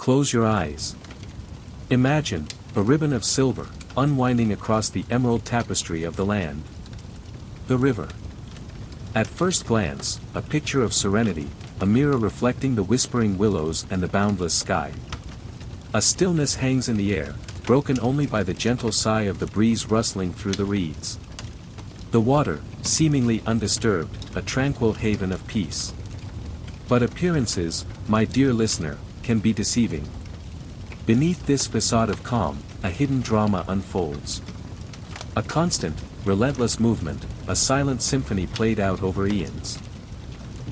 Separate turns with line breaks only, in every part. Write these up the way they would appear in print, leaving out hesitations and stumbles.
Close your eyes. Imagine a ribbon of silver, unwinding across the emerald tapestry of the land. The river. At first glance, a picture of serenity, a mirror reflecting the whispering willows and the boundless sky. A stillness hangs in the air, broken only by the gentle sigh of the breeze rustling through the reeds. The water, seemingly undisturbed, a tranquil haven of peace. But appearances, my dear listener, can be deceiving. Beneath this facade of calm, a hidden drama unfolds. A constant, relentless movement, a silent symphony played out over eons.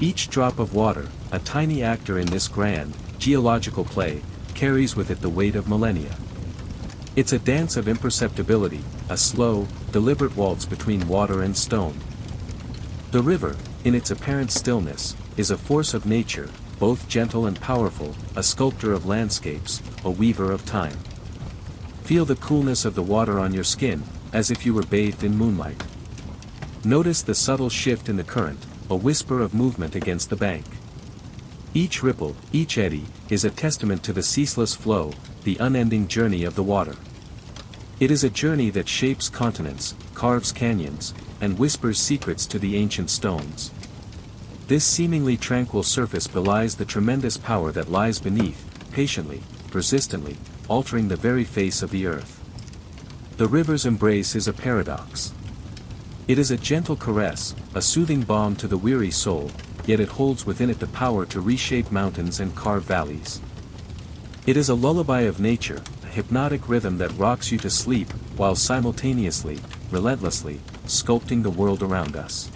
Each drop of water, a tiny actor in this grand, geological play, carries with it the weight of millennia. It's a dance of imperceptibility, a slow, deliberate waltz between water and stone. The river, in its apparent stillness, is a force of nature, both gentle and powerful, a sculptor of landscapes, a weaver of time. Feel the coolness of the water on your skin, as if you were bathed in moonlight. Notice the subtle shift in the current, a whisper of movement against the bank. Each ripple, each eddy, is a testament to the ceaseless flow, the unending journey of the water. It is a journey that shapes continents, carves canyons, and whispers secrets to the ancient stones. This seemingly tranquil surface belies the tremendous power that lies beneath, patiently, persistently, altering the very face of the earth. The river's embrace is a paradox. It is a gentle caress, a soothing balm to the weary soul, yet it holds within it the power to reshape mountains and carve valleys. It is a lullaby of nature, a hypnotic rhythm that rocks you to sleep, while simultaneously, relentlessly, sculpting the world around us.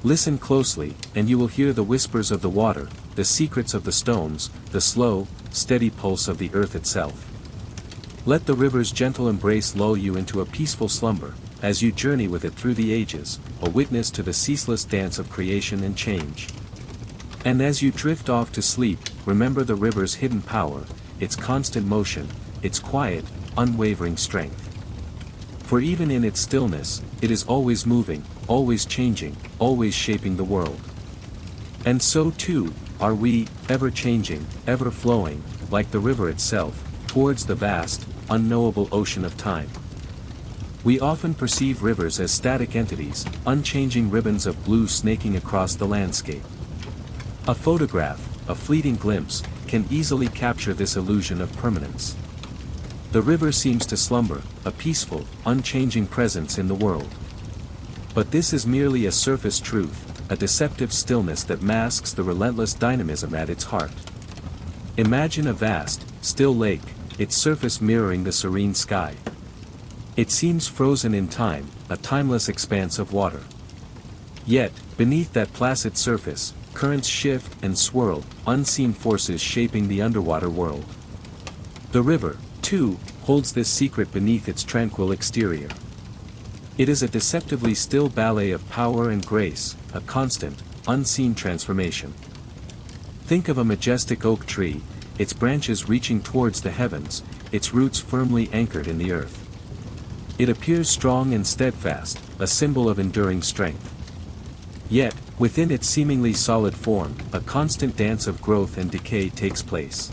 Listen closely, and you will hear the whispers of the water, the secrets of the stones, the slow, steady pulse of the earth itself. Let the river's gentle embrace lull you into a peaceful slumber, as you journey with it through the ages, a witness to the ceaseless dance of creation and change. And as you drift off to sleep, remember the river's hidden power, its constant motion, its quiet, unwavering strength. For even in its stillness, it is always moving, always changing, always shaping the world. And so too, are we, ever changing, ever flowing, like the river itself, towards the vast, unknowable ocean of time. We often perceive rivers as static entities, unchanging ribbons of blue snaking across the landscape. A photograph, a fleeting glimpse, can easily capture this illusion of permanence. The river seems to slumber, a peaceful, unchanging presence in the world. But this is merely a surface truth, a deceptive stillness that masks the relentless dynamism at its heart. Imagine a vast, still lake, its surface mirroring the serene sky. It seems frozen in time, a timeless expanse of water. Yet, beneath that placid surface, currents shift and swirl, unseen forces shaping the underwater world. The river, too, holds this secret beneath its tranquil exterior. It is a deceptively still ballet of power and grace, a constant, unseen transformation. Think of a majestic oak tree, its branches reaching towards the heavens, its roots firmly anchored in the earth. It appears strong and steadfast, a symbol of enduring strength. Yet, within its seemingly solid form, a constant dance of growth and decay takes place.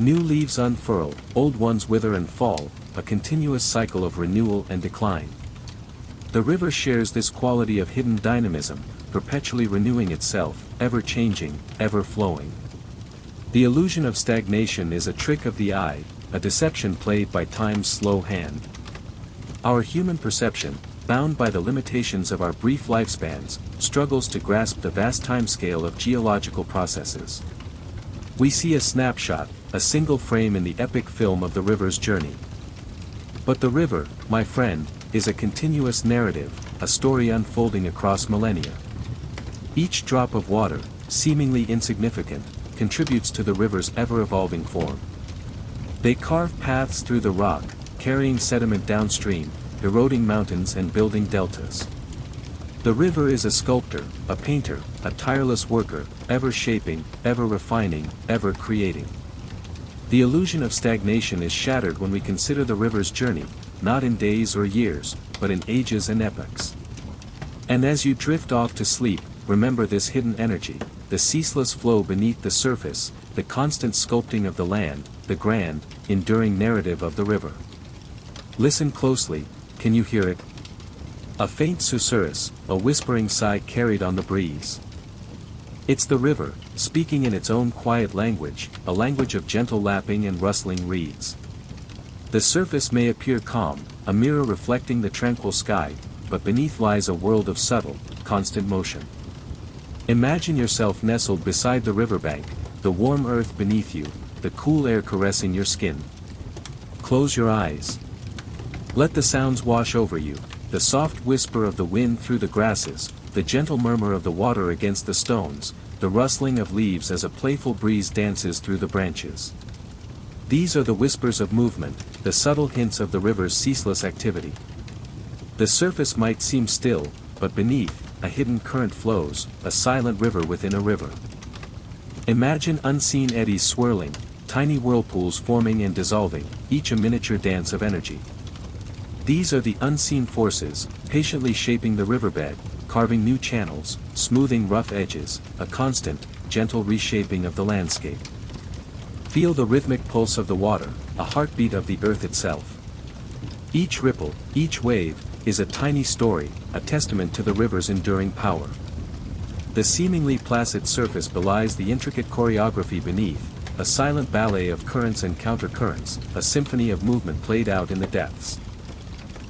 New leaves unfurl, old ones wither and fall, a continuous cycle of renewal and decline. The river shares this quality of hidden dynamism, perpetually renewing itself, ever changing, ever flowing. The illusion of stagnation is a trick of the eye, a deception played by time's slow hand. Our human perception, bound by the limitations of our brief lifespans, struggles to grasp the vast timescale of geological processes. We see a snapshot, a single frame in the epic film of the river's journey. But the river, my friend, is a continuous narrative, a story unfolding across millennia. Each drop of water, seemingly insignificant, contributes to the river's ever-evolving form. They carve paths through the rock, carrying sediment downstream, eroding mountains and building deltas. The river is a sculptor, a painter, a tireless worker, ever shaping, ever refining, ever creating. The illusion of stagnation is shattered when we consider the river's journey, not in days or years, but in ages and epochs. And as you drift off to sleep, remember this hidden energy, the ceaseless flow beneath the surface, the constant sculpting of the land, the grand, enduring narrative of the river. Listen closely, can you hear it? A faint susurrus, a whispering sigh carried on the breeze. It's the river, speaking in its own quiet language, a language of gentle lapping and rustling reeds. The surface may appear calm, a mirror reflecting the tranquil sky, but beneath lies a world of subtle, constant motion. Imagine yourself nestled beside the riverbank, the warm earth beneath you, the cool air caressing your skin. Close your eyes. Let the sounds wash over you, the soft whisper of the wind through the grasses, the gentle murmur of the water against the stones, the rustling of leaves as a playful breeze dances through the branches. These are the whispers of movement, the subtle hints of the river's ceaseless activity. The surface might seem still, but beneath, a hidden current flows, a silent river within a river. Imagine unseen eddies swirling, tiny whirlpools forming and dissolving, each a miniature dance of energy. These are the unseen forces, patiently shaping the riverbed, carving new channels, smoothing rough edges, a constant, gentle reshaping of the landscape. Feel the rhythmic pulse of the water, a heartbeat of the earth itself. Each ripple, each wave, is a tiny story, a testament to the river's enduring power. The seemingly placid surface belies the intricate choreography beneath, a silent ballet of currents and countercurrents, a symphony of movement played out in the depths.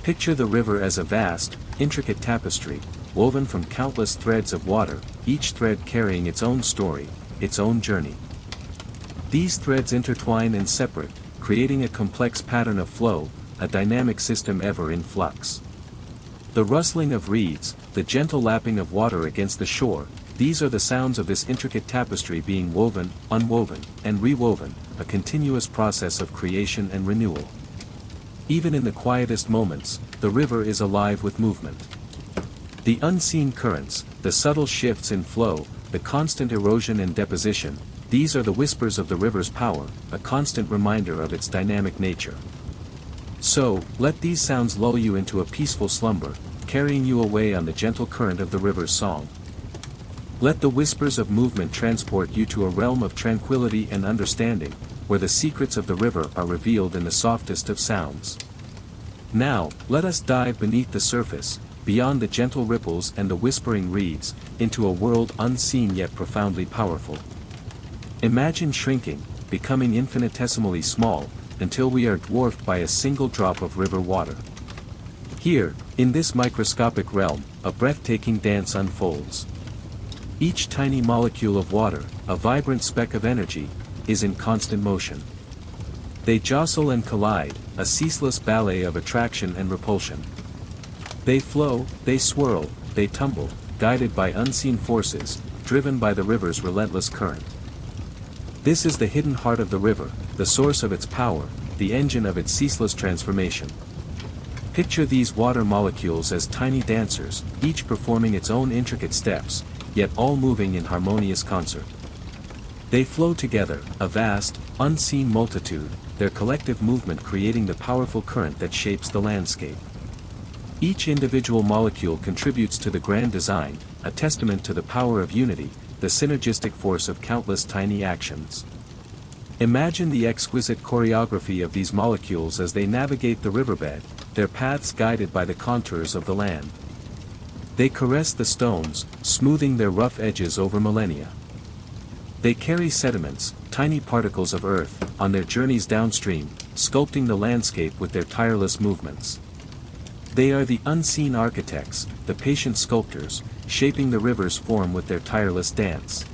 Picture the river as a vast, intricate tapestry, woven from countless threads of water, each thread carrying its own story, its own journey. These threads intertwine and separate, creating a complex pattern of flow, a dynamic system ever in flux. The rustling of reeds, the gentle lapping of water against the shore, these are the sounds of this intricate tapestry being woven, unwoven, and rewoven, a continuous process of creation and renewal. Even in the quietest moments, the river is alive with movement. The unseen currents, the subtle shifts in flow, the constant erosion and deposition, these are the whispers of the river's power, a constant reminder of its dynamic nature. So, let these sounds lull you into a peaceful slumber, carrying you away on the gentle current of the river's song. Let the whispers of movement transport you to a realm of tranquility and understanding, where the secrets of the river are revealed in the softest of sounds. Now, let us dive beneath the surface, beyond the gentle ripples and the whispering reeds, into a world unseen yet profoundly powerful. Imagine shrinking, becoming infinitesimally small, until we are dwarfed by a single drop of river water. Here, in this microscopic realm, a breathtaking dance unfolds. Each tiny molecule of water, a vibrant speck of energy, is in constant motion. They jostle and collide, a ceaseless ballet of attraction and repulsion. They flow, they swirl, they tumble, guided by unseen forces, driven by the river's relentless current. This is the hidden heart of the river, the source of its power, the engine of its ceaseless transformation. Picture these water molecules as tiny dancers, each performing its own intricate steps, yet all moving in harmonious concert. They flow together, a vast, unseen multitude, their collective movement creating the powerful current that shapes the landscape. Each individual molecule contributes to the grand design, a testament to the power of unity, the synergistic force of countless tiny actions. Imagine the exquisite choreography of these molecules as they navigate the riverbed, their paths guided by the contours of the land. They caress the stones, smoothing their rough edges over millennia. They carry sediments, tiny particles of earth, on their journeys downstream, sculpting the landscape with their tireless movements. They are the unseen architects, the patient sculptors, shaping the river's form with their tireless dance.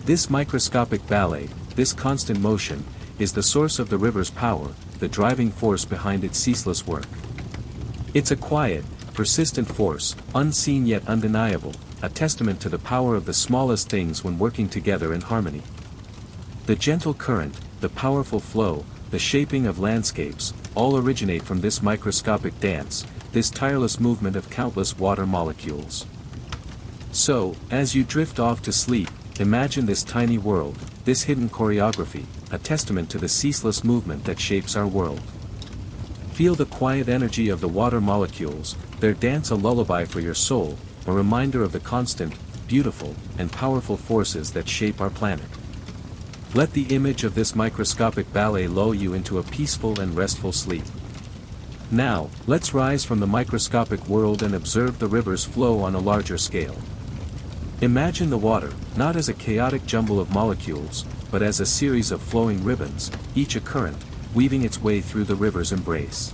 This microscopic ballet, this constant motion, is the source of the river's power, the driving force behind its ceaseless work. It's a quiet, persistent force, unseen yet undeniable, a testament to the power of the smallest things when working together in harmony. The gentle current, the powerful flow, the shaping of landscapes, all originate from this microscopic dance, this tireless movement of countless water molecules. So, as you drift off to sleep, imagine this tiny world, this hidden choreography, a testament to the ceaseless movement that shapes our world. Feel the quiet energy of the water molecules, their dance a lullaby for your soul, a reminder of the constant, beautiful, and powerful forces that shape our planet. Let the image of this microscopic ballet lull you into a peaceful and restful sleep. Now, let's rise from the microscopic world and observe the river's flow on a larger scale. Imagine the water, not as a chaotic jumble of molecules, but as a series of flowing ribbons, each a current, weaving its way through the river's embrace.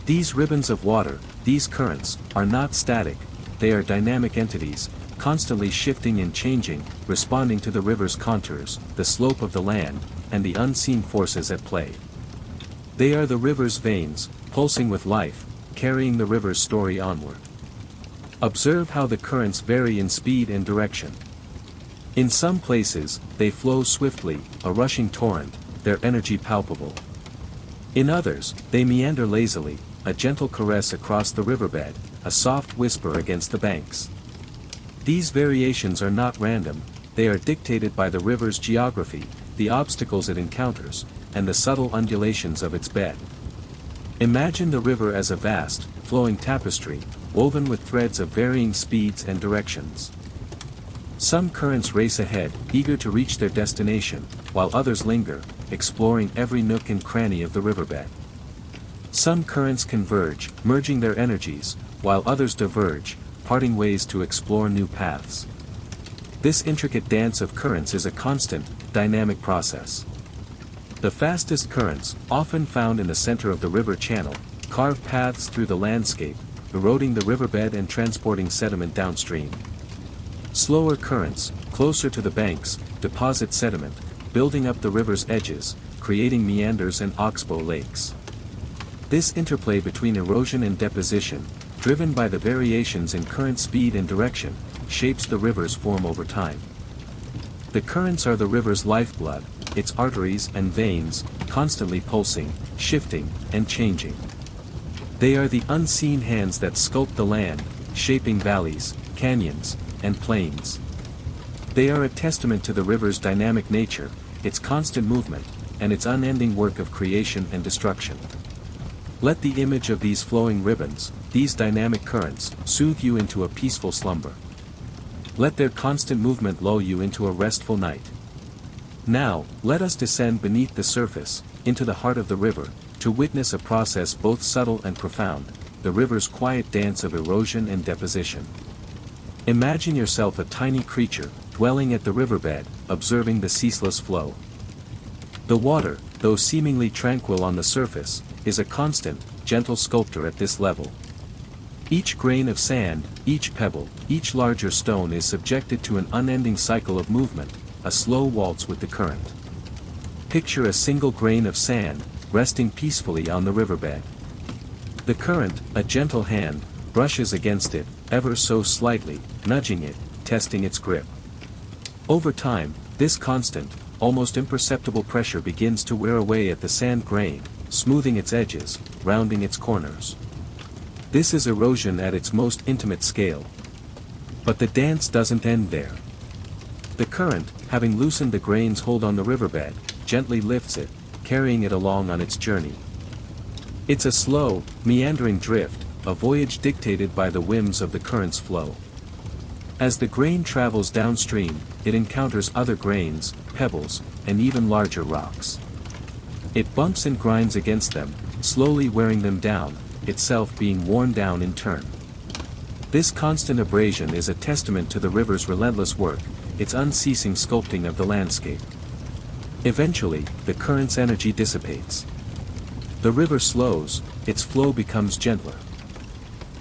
These ribbons of water, these currents, are not static, they are dynamic entities, constantly shifting and changing, responding to the river's contours, the slope of the land, and the unseen forces at play. They are the river's veins, pulsing with life, carrying the river's story onward. Observe how the currents vary in speed and direction. In some places, they flow swiftly, a rushing torrent, their energy palpable. In others, they meander lazily, a gentle caress across the riverbed, a soft whisper against the banks. These variations are not random, they are dictated by the river's geography, the obstacles it encounters, and the subtle undulations of its bed. Imagine the river as a vast, flowing tapestry, woven with threads of varying speeds and directions. Some currents race ahead, eager to reach their destination, while others linger, exploring every nook and cranny of the riverbed. Some currents converge, merging their energies, while others diverge, parting ways to explore new paths. This intricate dance of currents is a constant, dynamic process. The fastest currents, often found in the center of the river channel, carve paths through the landscape, eroding the riverbed and transporting sediment downstream. Slower currents, closer to the banks, deposit sediment, building up the river's edges, creating meanders and oxbow lakes. This interplay between erosion and deposition, driven by the variations in current speed and direction, shapes the river's form over time. The currents are the river's lifeblood, its arteries and veins, constantly pulsing, shifting, and changing. They are the unseen hands that sculpt the land, shaping valleys, canyons, and plains. They are a testament to the river's dynamic nature, its constant movement, and its unending work of creation and destruction. Let the image of these flowing ribbons, these dynamic currents, soothe you into a peaceful slumber. Let their constant movement lull you into a restful night. Now, let us descend beneath the surface, into the heart of the river, to witness a process both subtle and profound, the river's quiet dance of erosion and deposition. Imagine yourself a tiny creature, dwelling at the riverbed, observing the ceaseless flow. The water, though seemingly tranquil on the surface, is a constant, gentle sculptor at this level. Each grain of sand, each pebble, each larger stone is subjected to an unending cycle of movement, a slow waltz with the current. Picture a single grain of sand, resting peacefully on the riverbed. The current, a gentle hand, brushes against it, ever so slightly, nudging it, testing its grip. Over time, this constant, almost imperceptible pressure begins to wear away at the sand grain, smoothing its edges, rounding its corners. This is erosion at its most intimate scale. But the dance doesn't end there. The current, having loosened the grain's hold on the riverbed, gently lifts it, carrying it along on its journey. It's a slow, meandering drift, a voyage dictated by the whims of the current's flow. As the grain travels downstream, it encounters other grains, pebbles, and even larger rocks. It bumps and grinds against them, slowly wearing them down, itself being worn down in turn. This constant abrasion is a testament to the river's relentless work, its unceasing sculpting of the landscape. Eventually, the current's energy dissipates. The river slows, its flow becomes gentler.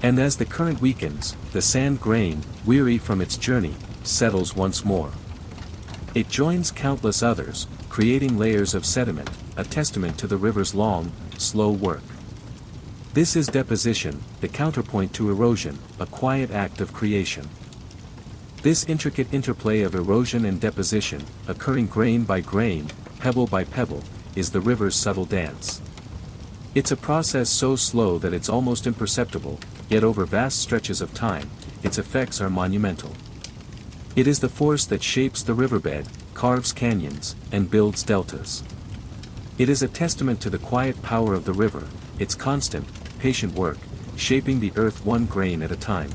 And as the current weakens, the sand grain, weary from its journey, settles once more. It joins countless others, creating layers of sediment, a testament to the river's long, slow work. This is deposition, the counterpoint to erosion, a quiet act of creation. This intricate interplay of erosion and deposition, occurring grain by grain, pebble by pebble, is the river's subtle dance. It's a process so slow that it's almost imperceptible, yet over vast stretches of time, its effects are monumental. It is the force that shapes the riverbed, carves canyons, and builds deltas. It is a testament to the quiet power of the river, its constant, patient work, shaping the earth one grain at a time.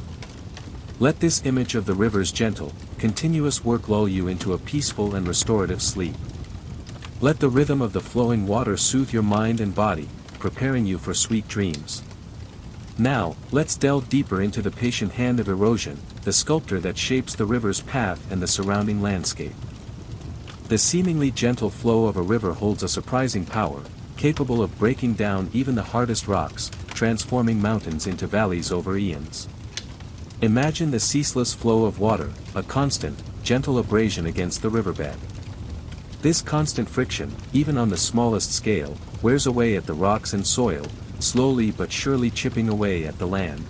Let this image of the river's gentle, continuous work lull you into a peaceful and restorative sleep. Let the rhythm of the flowing water soothe your mind and body, preparing you for sweet dreams. Now, let's delve deeper into the patient hand of erosion, the sculptor that shapes the river's path and the surrounding landscape. The seemingly gentle flow of a river holds a surprising power, capable of breaking down even the hardest rocks, transforming mountains into valleys over eons. Imagine the ceaseless flow of water, a constant, gentle abrasion against the riverbed. This constant friction, even on the smallest scale, wears away at the rocks and soil, slowly but surely chipping away at the land.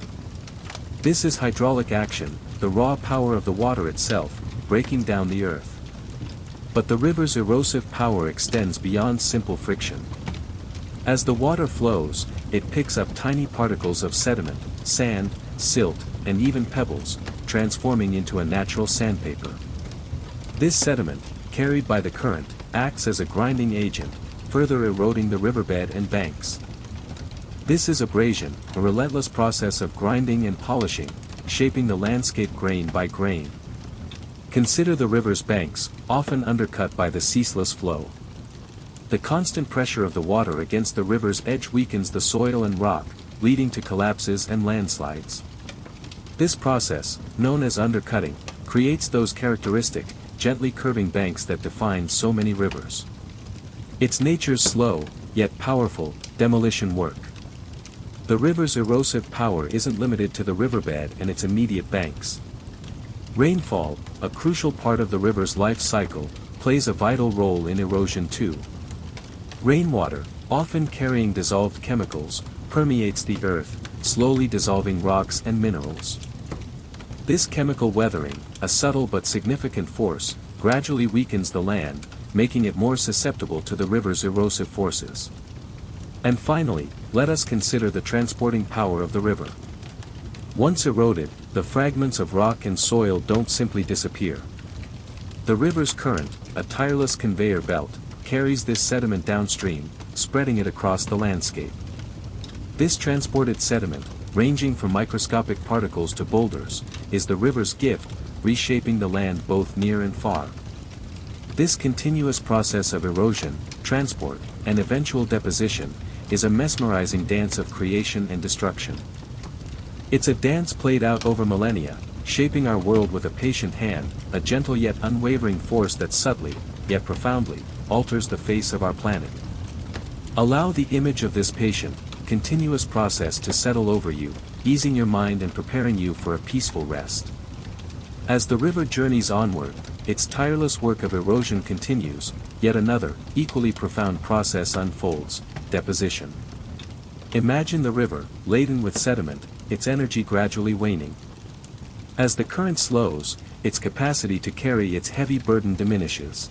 This is hydraulic action, the raw power of the water itself, breaking down the earth. But the river's erosive power extends beyond simple friction. As the water flows, it picks up tiny particles of sediment, sand, silt, and even pebbles, transforming into a natural sandpaper. This sediment, carried by the current, acts as a grinding agent, further eroding the riverbed and banks. This is abrasion, a relentless process of grinding and polishing, shaping the landscape grain by grain. Consider the river's banks, often undercut by the ceaseless flow. The constant pressure of the water against the river's edge weakens the soil and rock, leading to collapses and landslides. This process, known as undercutting, creates those characteristic, gently curving banks that define so many rivers. It's nature's slow, yet powerful, demolition work. The river's erosive power isn't limited to the riverbed and its immediate banks. Rainfall, a crucial part of the river's life cycle, plays a vital role in erosion too. Rainwater, often carrying dissolved chemicals, permeates the earth, slowly dissolving rocks and minerals. This chemical weathering, a subtle but significant force, gradually weakens the land, making it more susceptible to the river's erosive forces. And finally, let us consider the transporting power of the river. Once eroded, the fragments of rock and soil don't simply disappear. The river's current, a tireless conveyor belt, carries this sediment downstream, spreading it across the landscape. This transported sediment, ranging from microscopic particles to boulders, is the river's gift, reshaping the land both near and far. This continuous process of erosion, transport, and eventual deposition, is a mesmerizing dance of creation and destruction. It's a dance played out over millennia, shaping our world with a patient hand, a gentle yet unwavering force that subtly, yet profoundly, alters the face of our planet. Allow the image of this patient, continuous process to settle over you, easing your mind and preparing you for a peaceful rest. As the river journeys onward, its tireless work of erosion continues, yet another, equally profound process unfolds, deposition. Imagine the river, laden with sediment, its energy gradually waning. As the current slows, its capacity to carry its heavy burden diminishes.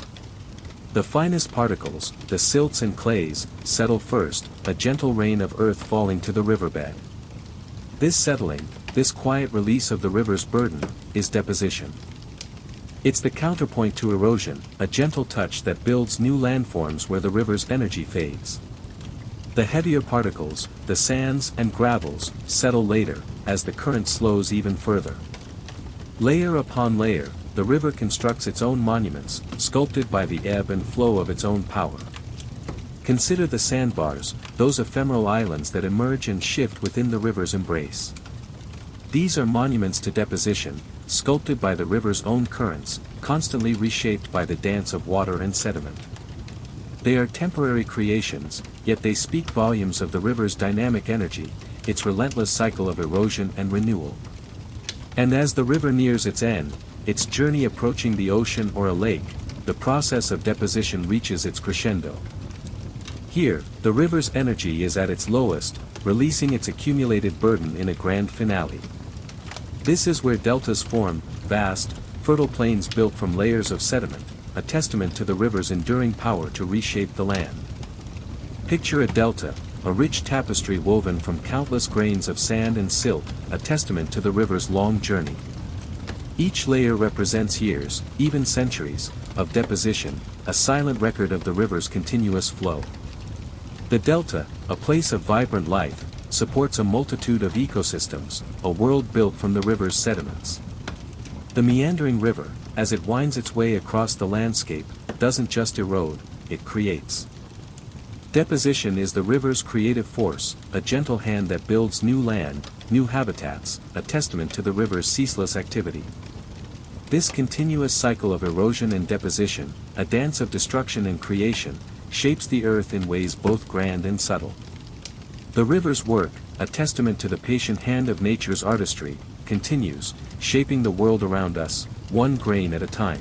The finest particles, the silts and clays, settle first, a gentle rain of earth falling to the riverbed. This settling, this quiet release of the river's burden, is deposition. It's the counterpoint to erosion, a gentle touch that builds new landforms where the river's energy fades. The heavier particles, the sands and gravels, settle later, as the current slows even further. Layer upon layer, the river constructs its own monuments, sculpted by the ebb and flow of its own power. Consider the sandbars, those ephemeral islands that emerge and shift within the river's embrace. These are monuments to deposition, sculpted by the river's own currents, constantly reshaped by the dance of water and sediment. They are temporary creations, yet they speak volumes of the river's dynamic energy, its relentless cycle of erosion and renewal. And as the river nears its end, its journey approaching the ocean or a lake, the process of deposition reaches its crescendo. Here, the river's energy is at its lowest, releasing its accumulated burden in a grand finale. This is where deltas form, vast, fertile plains built from layers of sediment, a testament to the river's enduring power to reshape the land. Picture a delta, a rich tapestry woven from countless grains of sand and silt, a testament to the river's long journey. Each layer represents years, even centuries, of deposition, a silent record of the river's continuous flow. The delta, a place of vibrant life, supports a multitude of ecosystems, a world built from the river's sediments. The meandering river, as it winds its way across the landscape, doesn't just erode, it creates. Deposition is the river's creative force, a gentle hand that builds new land, new habitats, a testament to the river's ceaseless activity. This continuous cycle of erosion and deposition, a dance of destruction and creation, shapes the earth in ways both grand and subtle. The river's work, a testament to the patient hand of nature's artistry, continues, shaping the world around us, one grain at a time.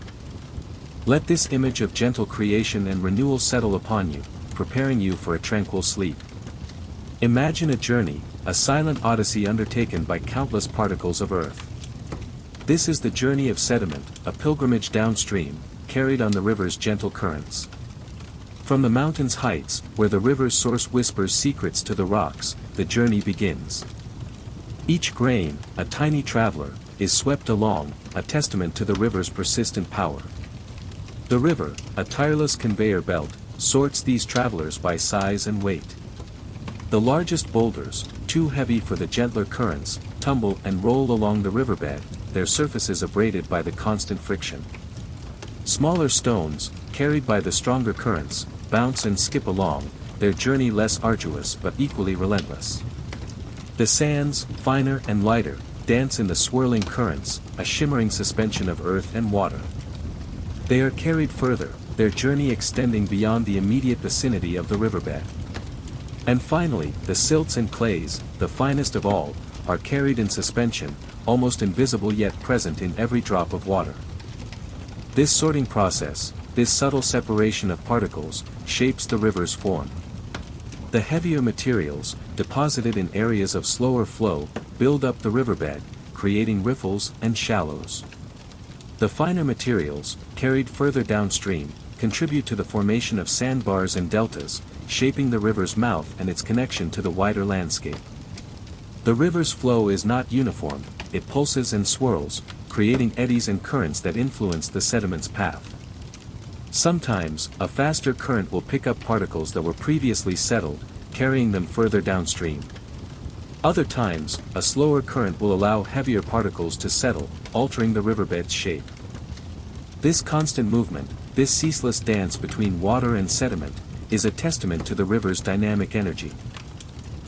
Let this image of gentle creation and renewal settle upon you, preparing you for a tranquil sleep. Imagine a journey, a silent odyssey undertaken by countless particles of earth. This is the journey of sediment, a pilgrimage downstream, carried on the river's gentle currents. From the mountain's heights, where the river's source whispers secrets to the rocks, the journey begins. Each grain, a tiny traveler, is swept along, a testament to the river's persistent power. The river, a tireless conveyor belt, sorts these travelers by size and weight. The largest boulders, too heavy for the gentler currents, tumble and roll along the riverbed, their surfaces abraded by the constant friction. Smaller stones, carried by the stronger currents, bounce and skip along, their journey less arduous but equally relentless. The sands, finer and lighter, dance in the swirling currents, a shimmering suspension of earth and water. They are carried further, their journey extending beyond the immediate vicinity of the riverbed. And finally, the silts and clays, the finest of all, are carried in suspension, almost invisible yet present in every drop of water. This sorting process, this subtle separation of particles, shapes the river's form. The heavier materials, deposited in areas of slower flow, build up the riverbed, creating riffles and shallows. The finer materials, carried further downstream, contribute to the formation of sandbars and deltas, shaping the river's mouth and its connection to the wider landscape. The river's flow is not uniform, it pulses and swirls, creating eddies and currents that influence the sediment's path. Sometimes, a faster current will pick up particles that were previously settled, carrying them further downstream. Other times, a slower current will allow heavier particles to settle, altering the riverbed's shape. This constant movement, this ceaseless dance between water and sediment, is a testament to the river's dynamic energy.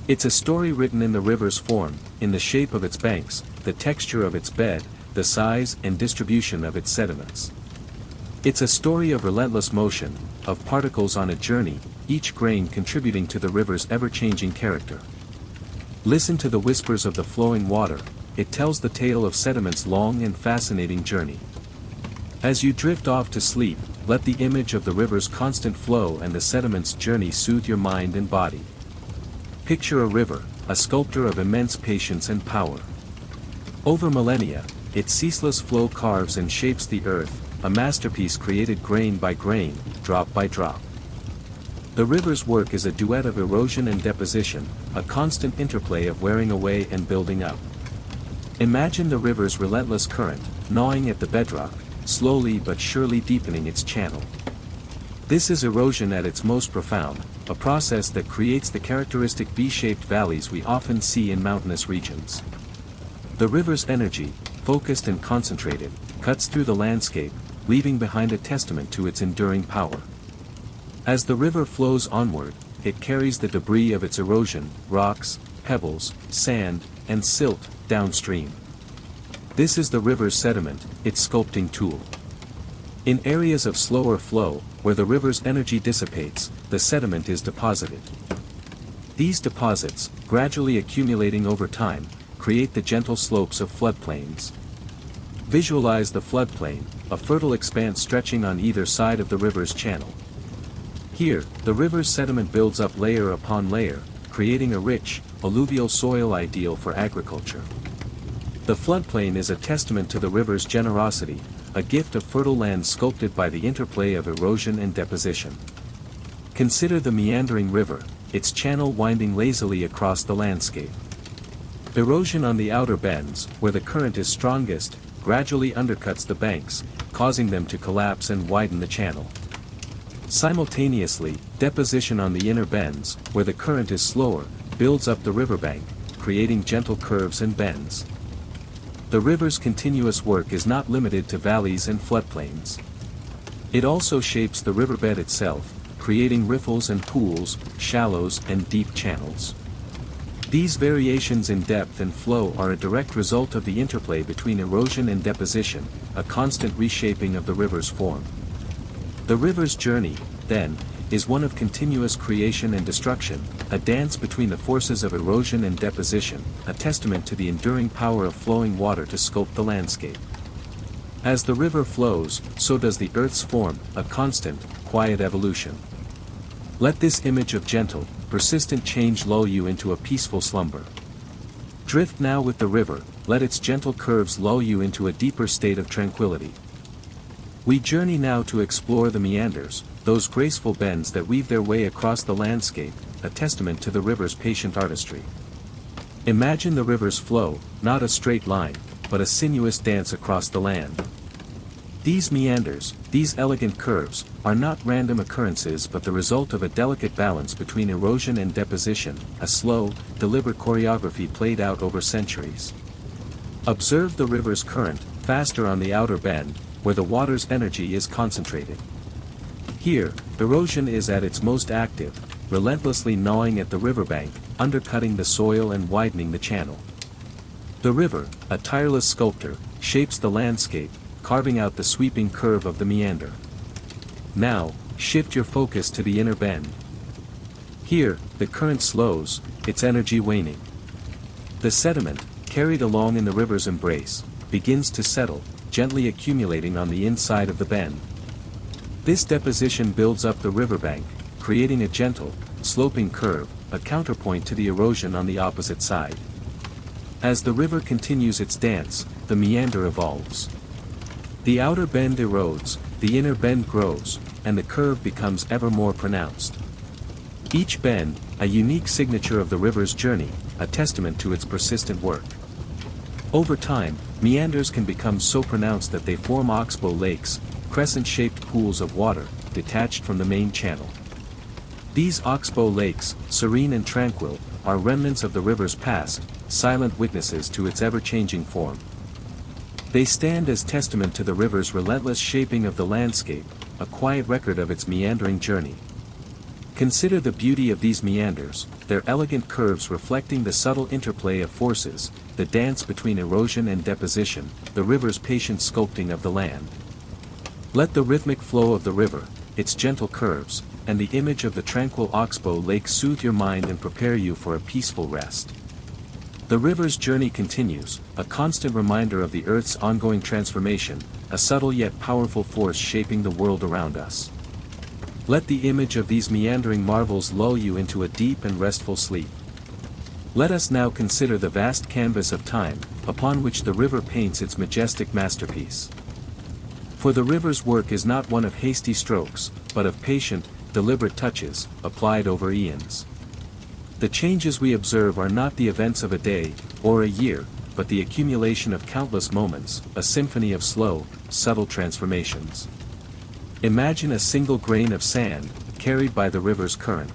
It's a story written in the river's form, in the shape of its banks, the texture of its bed, the size and distribution of its sediments. It's a story of relentless motion, of particles on a journey, each grain contributing to the river's ever-changing character. Listen to the whispers of the flowing water, it tells the tale of sediment's long and fascinating journey. As you drift off to sleep, let the image of the river's constant flow and the sediment's journey soothe your mind and body. Picture a river, a sculptor of immense patience and power. Over millennia, its ceaseless flow carves and shapes the earth, a masterpiece created grain by grain, drop by drop. The river's work is a duet of erosion and deposition, a constant interplay of wearing away and building up. Imagine the river's relentless current, gnawing at the bedrock, slowly but surely deepening its channel. This is erosion at its most profound, a process that creates the characteristic V-shaped valleys we often see in mountainous regions. The river's energy, focused and concentrated, cuts through the landscape, leaving behind a testament to its enduring power. As the river flows onward, it carries the debris of its erosion, rocks, pebbles, sand, and silt, downstream. This is the river's sediment, its sculpting tool. In areas of slower flow, where the river's energy dissipates, the sediment is deposited. These deposits, gradually accumulating over time, create the gentle slopes of floodplains. Visualize the floodplain, a fertile expanse stretching on either side of the river's channel. Here, the river's sediment builds up layer upon layer, creating a rich, alluvial soil ideal for agriculture. The floodplain is a testament to the river's generosity, a gift of fertile land sculpted by the interplay of erosion and deposition. Consider the meandering river, its channel winding lazily across the landscape. Erosion on the outer bends, where the current is strongest, gradually undercuts the banks, causing them to collapse and widen the channel. Simultaneously, deposition on the inner bends, where the current is slower, builds up the riverbank, creating gentle curves and bends. The river's continuous work is not limited to valleys and floodplains. It also shapes the riverbed itself, creating riffles and pools, shallows and deep channels. These variations in depth and flow are a direct result of the interplay between erosion and deposition, a constant reshaping of the river's form. The river's journey, then, is one of continuous creation and destruction, a dance between the forces of erosion and deposition, a testament to the enduring power of flowing water to sculpt the landscape. As the river flows, so does the earth's form, a constant, quiet evolution. Let this image of gentle, persistent change lull you into a peaceful slumber. Drift now with the river, let its gentle curves lull you into a deeper state of tranquility. We journey now to explore the meanders, those graceful bends that weave their way across the landscape, a testament to the river's patient artistry. Imagine the river's flow, not a straight line, but a sinuous dance across the land. These meanders, these elegant curves, are not random occurrences but the result of a delicate balance between erosion and deposition, a slow, deliberate choreography played out over centuries. Observe the river's current, faster on the outer bend, where the water's energy is concentrated. Here, erosion is at its most active, relentlessly gnawing at the riverbank, undercutting the soil and widening the channel. The river, a tireless sculptor, shapes the landscape, carving out the sweeping curve of the meander. Now, shift your focus to the inner bend. Here, the current slows, its energy waning. The sediment, carried along in the river's embrace, begins to settle, gently accumulating on the inside of the bend. This deposition builds up the riverbank, creating a gentle, sloping curve, a counterpoint to the erosion on the opposite side. As the river continues its dance, the meander evolves. The outer bend erodes, the inner bend grows, and the curve becomes ever more pronounced. Each bend, a unique signature of the river's journey, a testament to its persistent work. Over time, meanders can become so pronounced that they form oxbow lakes, crescent-shaped pools of water, detached from the main channel. These oxbow lakes, serene and tranquil, are remnants of the river's past, silent witnesses to its ever-changing form. They stand as testament to the river's relentless shaping of the landscape, a quiet record of its meandering journey. Consider the beauty of these meanders, their elegant curves reflecting the subtle interplay of forces, the dance between erosion and deposition, the river's patient sculpting of the land. Let the rhythmic flow of the river, its gentle curves, and the image of the tranquil oxbow lake soothe your mind and prepare you for a peaceful rest. The river's journey continues, a constant reminder of the Earth's ongoing transformation, a subtle yet powerful force shaping the world around us. Let the image of these meandering marvels lull you into a deep and restful sleep. Let us now consider the vast canvas of time, upon which the river paints its majestic masterpiece. For the river's work is not one of hasty strokes, but of patient, deliberate touches, applied over eons. The changes we observe are not the events of a day, or a year, but the accumulation of countless moments, a symphony of slow, subtle transformations. Imagine a single grain of sand, carried by the river's current.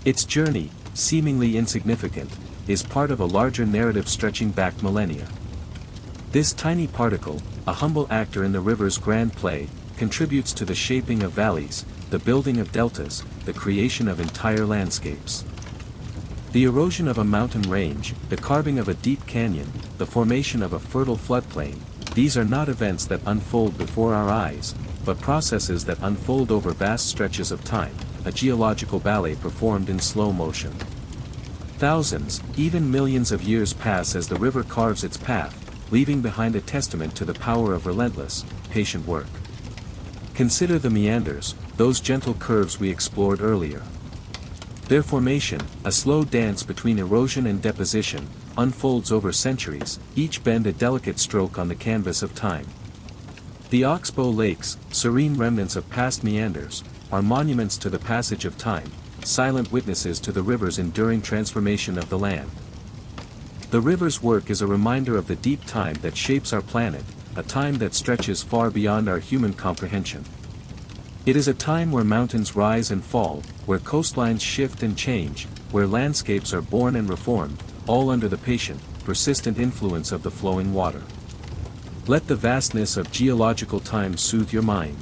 Its journey, seemingly insignificant, is part of a larger narrative stretching back millennia. This tiny particle, a humble actor in the river's grand play, contributes to the shaping of valleys, the building of deltas, the creation of entire landscapes. The erosion of a mountain range, the carving of a deep canyon, the formation of a fertile floodplain, these are not events that unfold before our eyes, but processes that unfold over vast stretches of time, a geological ballet performed in slow motion. Thousands, even millions of years pass as the river carves its path, leaving behind a testament to the power of relentless, patient work. Consider the meanders, those gentle curves we explored earlier. Their formation, a slow dance between erosion and deposition, unfolds over centuries, each bend a delicate stroke on the canvas of time. The oxbow lakes, serene remnants of past meanders, are monuments to the passage of time, silent witnesses to the river's enduring transformation of the land. The river's work is a reminder of the deep time that shapes our planet, a time that stretches far beyond our human comprehension. It is a time where mountains rise and fall, where coastlines shift and change, where landscapes are born and reformed, all under the patient, persistent influence of the flowing water. Let the vastness of geological time soothe your mind.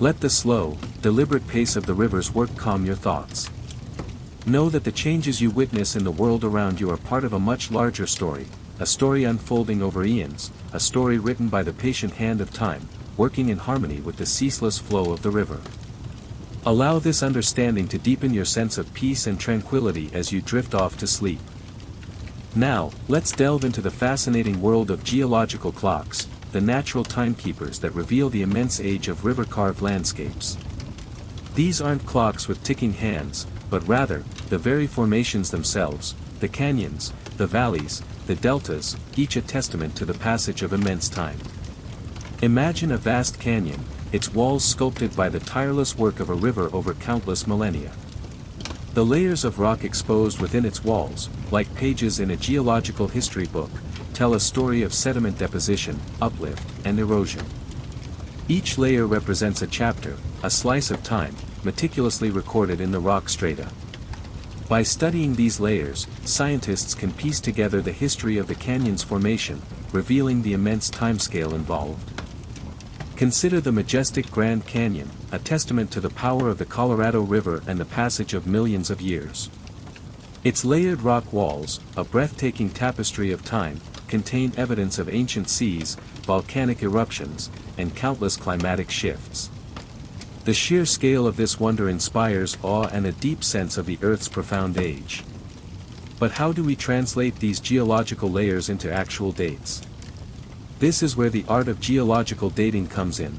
Let the slow, deliberate pace of the river's work calm your thoughts. Know that the changes you witness in the world around you are part of a much larger story, a story unfolding over eons, a story written by the patient hand of time, working in harmony with the ceaseless flow of the river. Allow this understanding to deepen your sense of peace and tranquility as you drift off to sleep. Now, let's delve into the fascinating world of geological clocks, the natural timekeepers that reveal the immense age of river-carved landscapes. These aren't clocks with ticking hands, but rather, the very formations themselves, the canyons, the valleys, the deltas, each a testament to the passage of immense time. Imagine a vast canyon, its walls sculpted by the tireless work of a river over countless millennia. The layers of rock exposed within its walls, like pages in a geological history book, tell a story of sediment deposition, uplift, and erosion. Each layer represents a chapter, a slice of time, meticulously recorded in the rock strata. By studying these layers, scientists can piece together the history of the canyon's formation, revealing the immense timescale involved. Consider the majestic Grand Canyon, a testament to the power of the Colorado River and the passage of millions of years. Its layered rock walls, a breathtaking tapestry of time, contain evidence of ancient seas, volcanic eruptions, and countless climatic shifts. The sheer scale of this wonder inspires awe and a deep sense of the Earth's profound age. But how do we translate these geological layers into actual dates? This is where the art of geological dating comes in.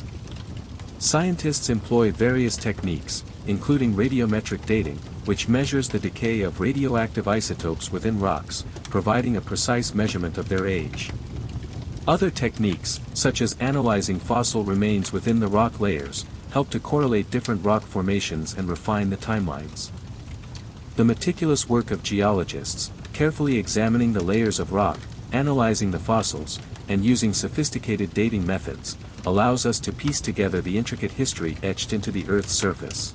Scientists employ various techniques, including radiometric dating, which measures the decay of radioactive isotopes within rocks, providing a precise measurement of their age. Other techniques, such as analyzing fossil remains within the rock layers, help to correlate different rock formations and refine the timelines. The meticulous work of geologists, carefully examining the layers of rock, analyzing the fossils, and using sophisticated dating methods, allows us to piece together the intricate history etched into the Earth's surface.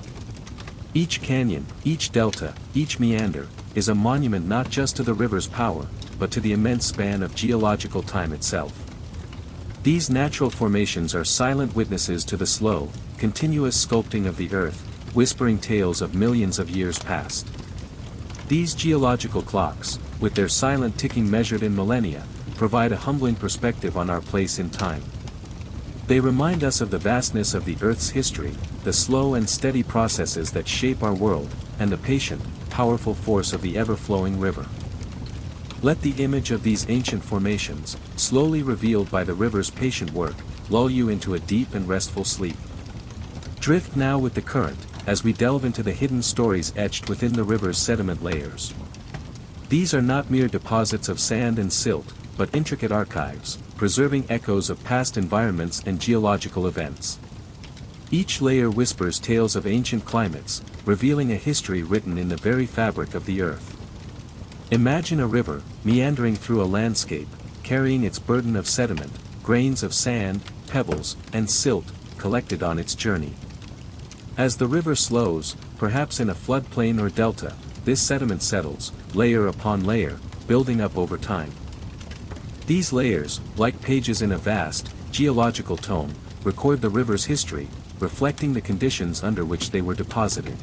Each canyon, each delta, each meander, is a monument not just to the river's power, but to the immense span of geological time itself. These natural formations are silent witnesses to the slow, continuous sculpting of the Earth, whispering tales of millions of years past. These geological clocks, with their silent ticking measured in millennia, provide a humbling perspective on our place in time. They remind us of the vastness of the Earth's history, the slow and steady processes that shape our world, and the patient, powerful force of the ever-flowing river. Let the image of these ancient formations, slowly revealed by the river's patient work, lull you into a deep and restful sleep. Drift now with the current, as we delve into the hidden stories etched within the river's sediment layers. These are not mere deposits of sand and silt, but intricate archives, preserving echoes of past environments and geological events. Each layer whispers tales of ancient climates, revealing a history written in the very fabric of the Earth. Imagine a river, meandering through a landscape, carrying its burden of sediment, grains of sand, pebbles, and silt, collected on its journey. As the river slows, perhaps in a floodplain or delta, this sediment settles, layer upon layer, building up over time. These layers, like pages in a vast, geological tome, record the river's history, reflecting the conditions under which they were deposited.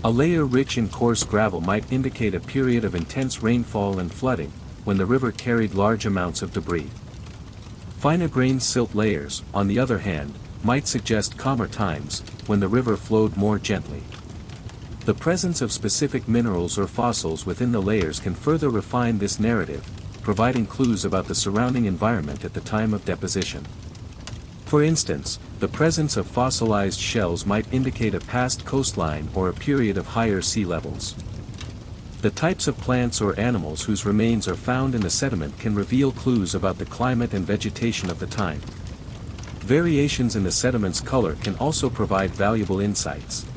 A layer rich in coarse gravel might indicate a period of intense rainfall and flooding, when the river carried large amounts of debris. Finer-grained silt layers, on the other hand, might suggest calmer times, when the river flowed more gently. The presence of specific minerals or fossils within the layers can further refine this narrative, providing clues about the surrounding environment at the time of deposition. For instance, the presence of fossilized shells might indicate a past coastline or a period of higher sea levels. The types of plants or animals whose remains are found in the sediment can reveal clues about the climate and vegetation of the time. Variations in the sediment's color can also provide valuable insights.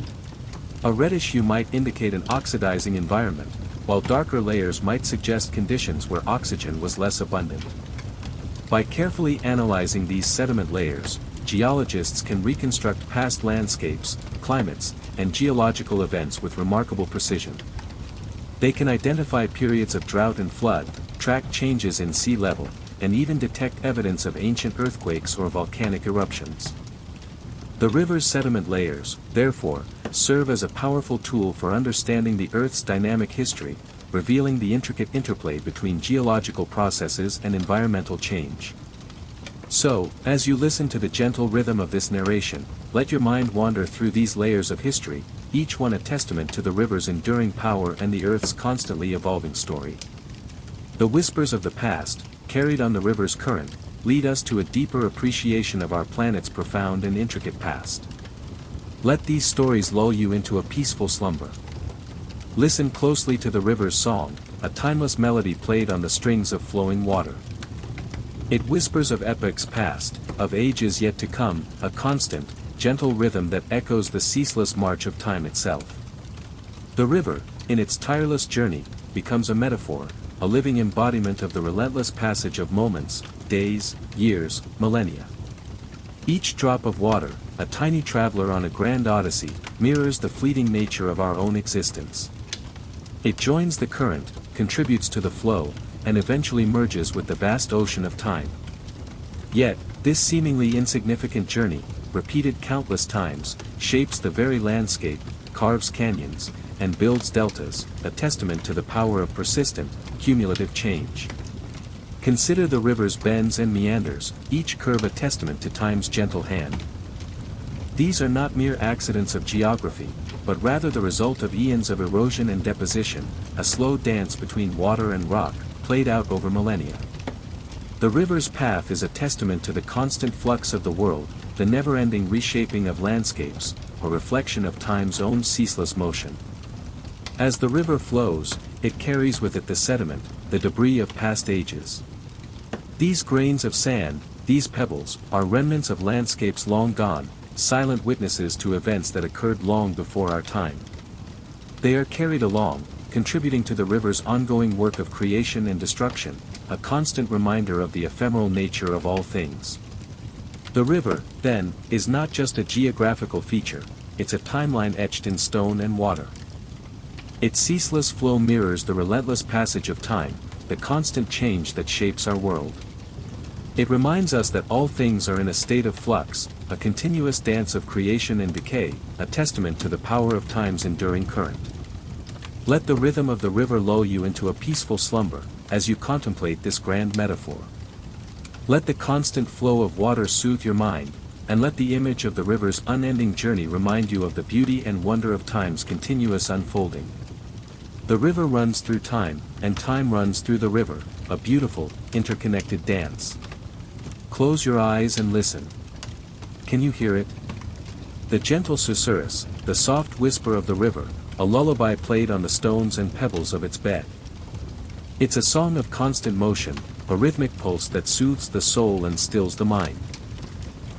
A reddish hue might indicate an oxidizing environment, while darker layers might suggest conditions where oxygen was less abundant. By carefully analyzing these sediment layers, geologists can reconstruct past landscapes, climates, and geological events with remarkable precision. They can identify periods of drought and flood, track changes in sea level, and even detect evidence of ancient earthquakes or volcanic eruptions. The river's sediment layers, therefore, serve as a powerful tool for understanding the Earth's dynamic history, revealing the intricate interplay between geological processes and environmental change. So, as you listen to the gentle rhythm of this narration, let your mind wander through these layers of history, each one a testament to the river's enduring power and the Earth's constantly evolving story. The whispers of the past, carried on the river's current, lead us to a deeper appreciation of our planet's profound and intricate past. Let these stories lull you into a peaceful slumber. Listen closely to the river's song, a timeless melody played on the strings of flowing water. It whispers of epochs past, of ages yet to come, a constant, gentle rhythm that echoes the ceaseless march of time itself. The river, in its tireless journey, becomes a metaphor, a living embodiment of the relentless passage of moments, days, years, millennia. Each drop of water, a tiny traveler on a grand odyssey, mirrors the fleeting nature of our own existence. It joins the current, contributes to the flow, and eventually merges with the vast ocean of time. Yet, this seemingly insignificant journey, repeated countless times, shapes the very landscape, carves canyons, and builds deltas, a testament to the power of persistent, cumulative change. Consider the river's bends and meanders, each curve a testament to time's gentle hand. These are not mere accidents of geography, but rather the result of eons of erosion and deposition, a slow dance between water and rock, played out over millennia. The river's path is a testament to the constant flux of the world, the never-ending reshaping of landscapes, a reflection of time's own ceaseless motion. As the river flows, it carries with it the sediment, the debris of past ages. These grains of sand, these pebbles, are remnants of landscapes long gone, silent witnesses to events that occurred long before our time. They are carried along, contributing to the river's ongoing work of creation and destruction, a constant reminder of the ephemeral nature of all things. The river, then, is not just a geographical feature, it's a timeline etched in stone and water. Its ceaseless flow mirrors the relentless passage of time, the constant change that shapes our world. It reminds us that all things are in a state of flux, a continuous dance of creation and decay, a testament to the power of time's enduring current. Let the rhythm of the river lull you into a peaceful slumber, as you contemplate this grand metaphor. Let the constant flow of water soothe your mind, and let the image of the river's unending journey remind you of the beauty and wonder of time's continuous unfolding. The river runs through time, and time runs through the river, a beautiful, interconnected dance. Close your eyes and listen. Can you hear it? The gentle susurrus, the soft whisper of the river, a lullaby played on the stones and pebbles of its bed. It's a song of constant motion, a rhythmic pulse that soothes the soul and stills the mind.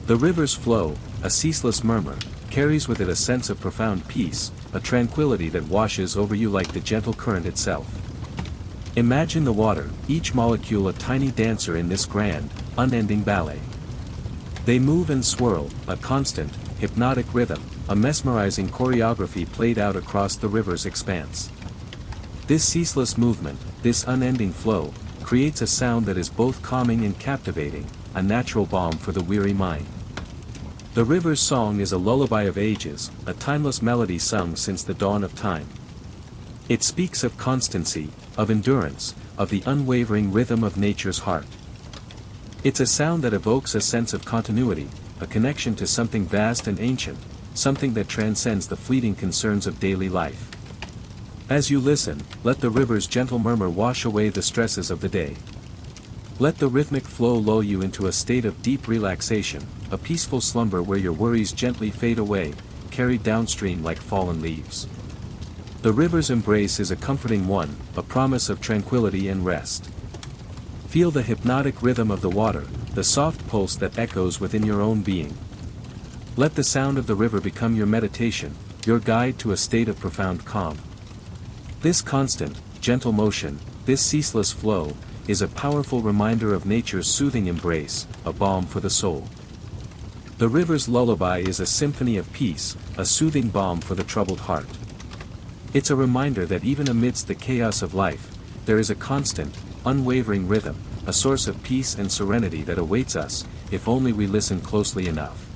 The river's flow, a ceaseless murmur, carries with it a sense of profound peace, a tranquility that washes over you like the gentle current itself. Imagine the water, each molecule a tiny dancer in this grand, unending ballet. They move and swirl, a constant, hypnotic rhythm, a mesmerizing choreography played out across the river's expanse. This ceaseless movement, this unending flow, creates a sound that is both calming and captivating, a natural balm for the weary mind. The river's song is a lullaby of ages, a timeless melody sung since the dawn of time. It speaks of constancy, of endurance, of the unwavering rhythm of nature's heart. It's a sound that evokes a sense of continuity, a connection to something vast and ancient, something that transcends the fleeting concerns of daily life. As you listen, let the river's gentle murmur wash away the stresses of the day. Let the rhythmic flow lull you into a state of deep relaxation, a peaceful slumber where your worries gently fade away, carried downstream like fallen leaves. The river's embrace is a comforting one, a promise of tranquility and rest. Feel the hypnotic rhythm of the water, the soft pulse that echoes within your own being. Let the sound of the river become your meditation, your guide to a state of profound calm. This constant, gentle motion, this ceaseless flow, is a powerful reminder of nature's soothing embrace, a balm for the soul. The river's lullaby is a symphony of peace, a soothing balm for the troubled heart. It's a reminder that even amidst the chaos of life, there is a constant, unwavering rhythm, a source of peace and serenity that awaits us, if only we listen closely enough.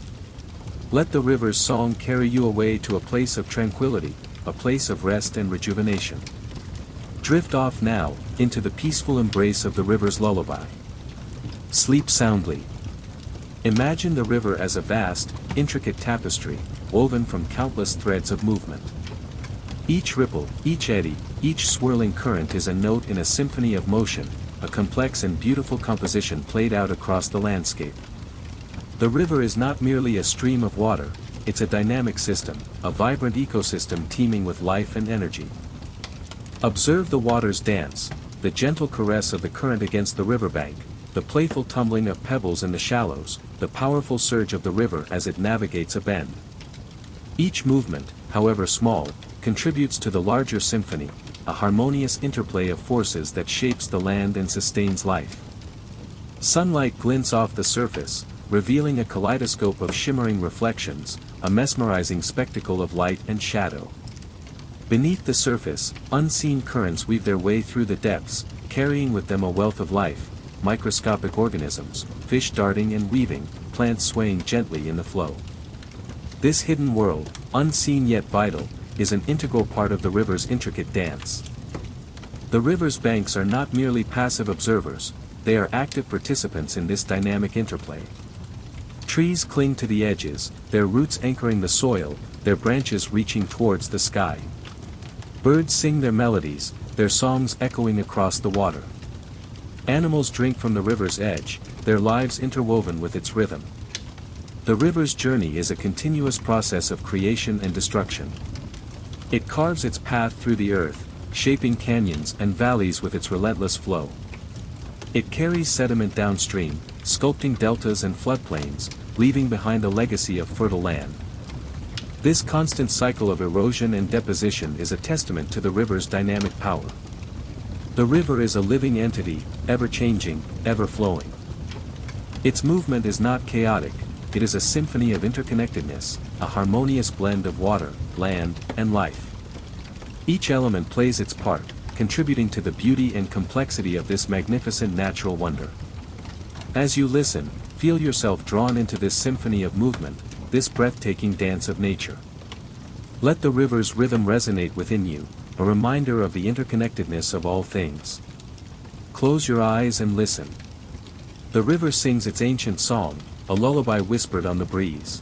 Let the river's song carry you away to a place of tranquility, a place of rest and rejuvenation. Drift off now, into the peaceful embrace of the river's lullaby. Sleep soundly. Imagine the river as a vast, intricate tapestry, woven from countless threads of movement. Each ripple, each eddy, each swirling current is a note in a symphony of motion, a complex and beautiful composition played out across the landscape. The river is not merely a stream of water, it's a dynamic system, a vibrant ecosystem teeming with life and energy. Observe the water's dance, the gentle caress of the current against the riverbank, the playful tumbling of pebbles in the shallows, the powerful surge of the river as it navigates a bend. Each movement, however small, contributes to the larger symphony, a harmonious interplay of forces that shapes the land and sustains life. Sunlight glints off the surface, revealing a kaleidoscope of shimmering reflections, a mesmerizing spectacle of light and shadow. Beneath the surface, unseen currents weave their way through the depths, carrying with them a wealth of life, microscopic organisms, fish darting and weaving, plants swaying gently in the flow. This hidden world, unseen yet vital, is an integral part of the river's intricate dance. The river's banks are not merely passive observers, they are active participants in this dynamic interplay. Trees cling to the edges, their roots anchoring the soil, their branches reaching towards the sky. Birds sing their melodies, their songs echoing across the water. Animals drink from the river's edge, their lives interwoven with its rhythm. The river's journey is a continuous process of creation and destruction. It carves its path through the earth, shaping canyons and valleys with its relentless flow. It carries sediment downstream, sculpting deltas and floodplains, leaving behind a legacy of fertile land. This constant cycle of erosion and deposition is a testament to the river's dynamic power. The river is a living entity, ever-changing, ever-flowing. Its movement is not chaotic, it is a symphony of interconnectedness, a harmonious blend of water, land, and life. Each element plays its part, contributing to the beauty and complexity of this magnificent natural wonder. As you listen, feel yourself drawn into this symphony of movement, this breathtaking dance of nature. Let the river's rhythm resonate within you, a reminder of the interconnectedness of all things. Close your eyes and listen. The river sings its ancient song, a lullaby whispered on the breeze.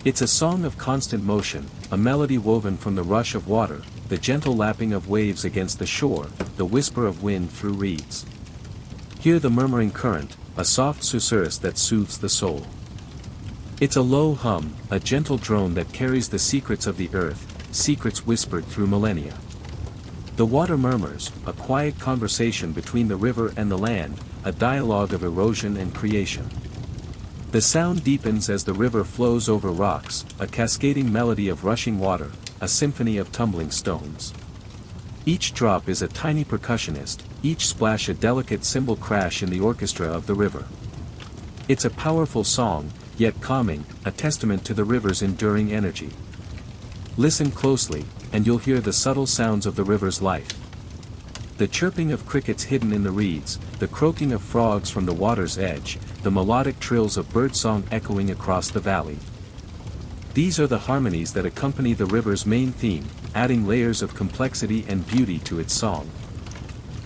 It's a song of constant motion, a melody woven from the rush of water, the gentle lapping of waves against the shore, the whisper of wind through reeds. Hear the murmuring current, a soft susurrus that soothes the soul. It's a low hum, a gentle drone that carries the secrets of the earth, secrets whispered through millennia. The water murmurs, a quiet conversation between the river and the land, a dialogue of erosion and creation. The sound deepens as the river flows over rocks, a cascading melody of rushing water, a symphony of tumbling stones. Each drop is a tiny percussionist, each splash a delicate cymbal crash in the orchestra of the river. It's a powerful song, yet calming, a testament to the river's enduring energy. Listen closely, and you'll hear the subtle sounds of the river's life. The chirping of crickets hidden in the reeds, the croaking of frogs from the water's edge, the melodic trills of birdsong echoing across the valley. These are the harmonies that accompany the river's main theme, adding layers of complexity and beauty to its song.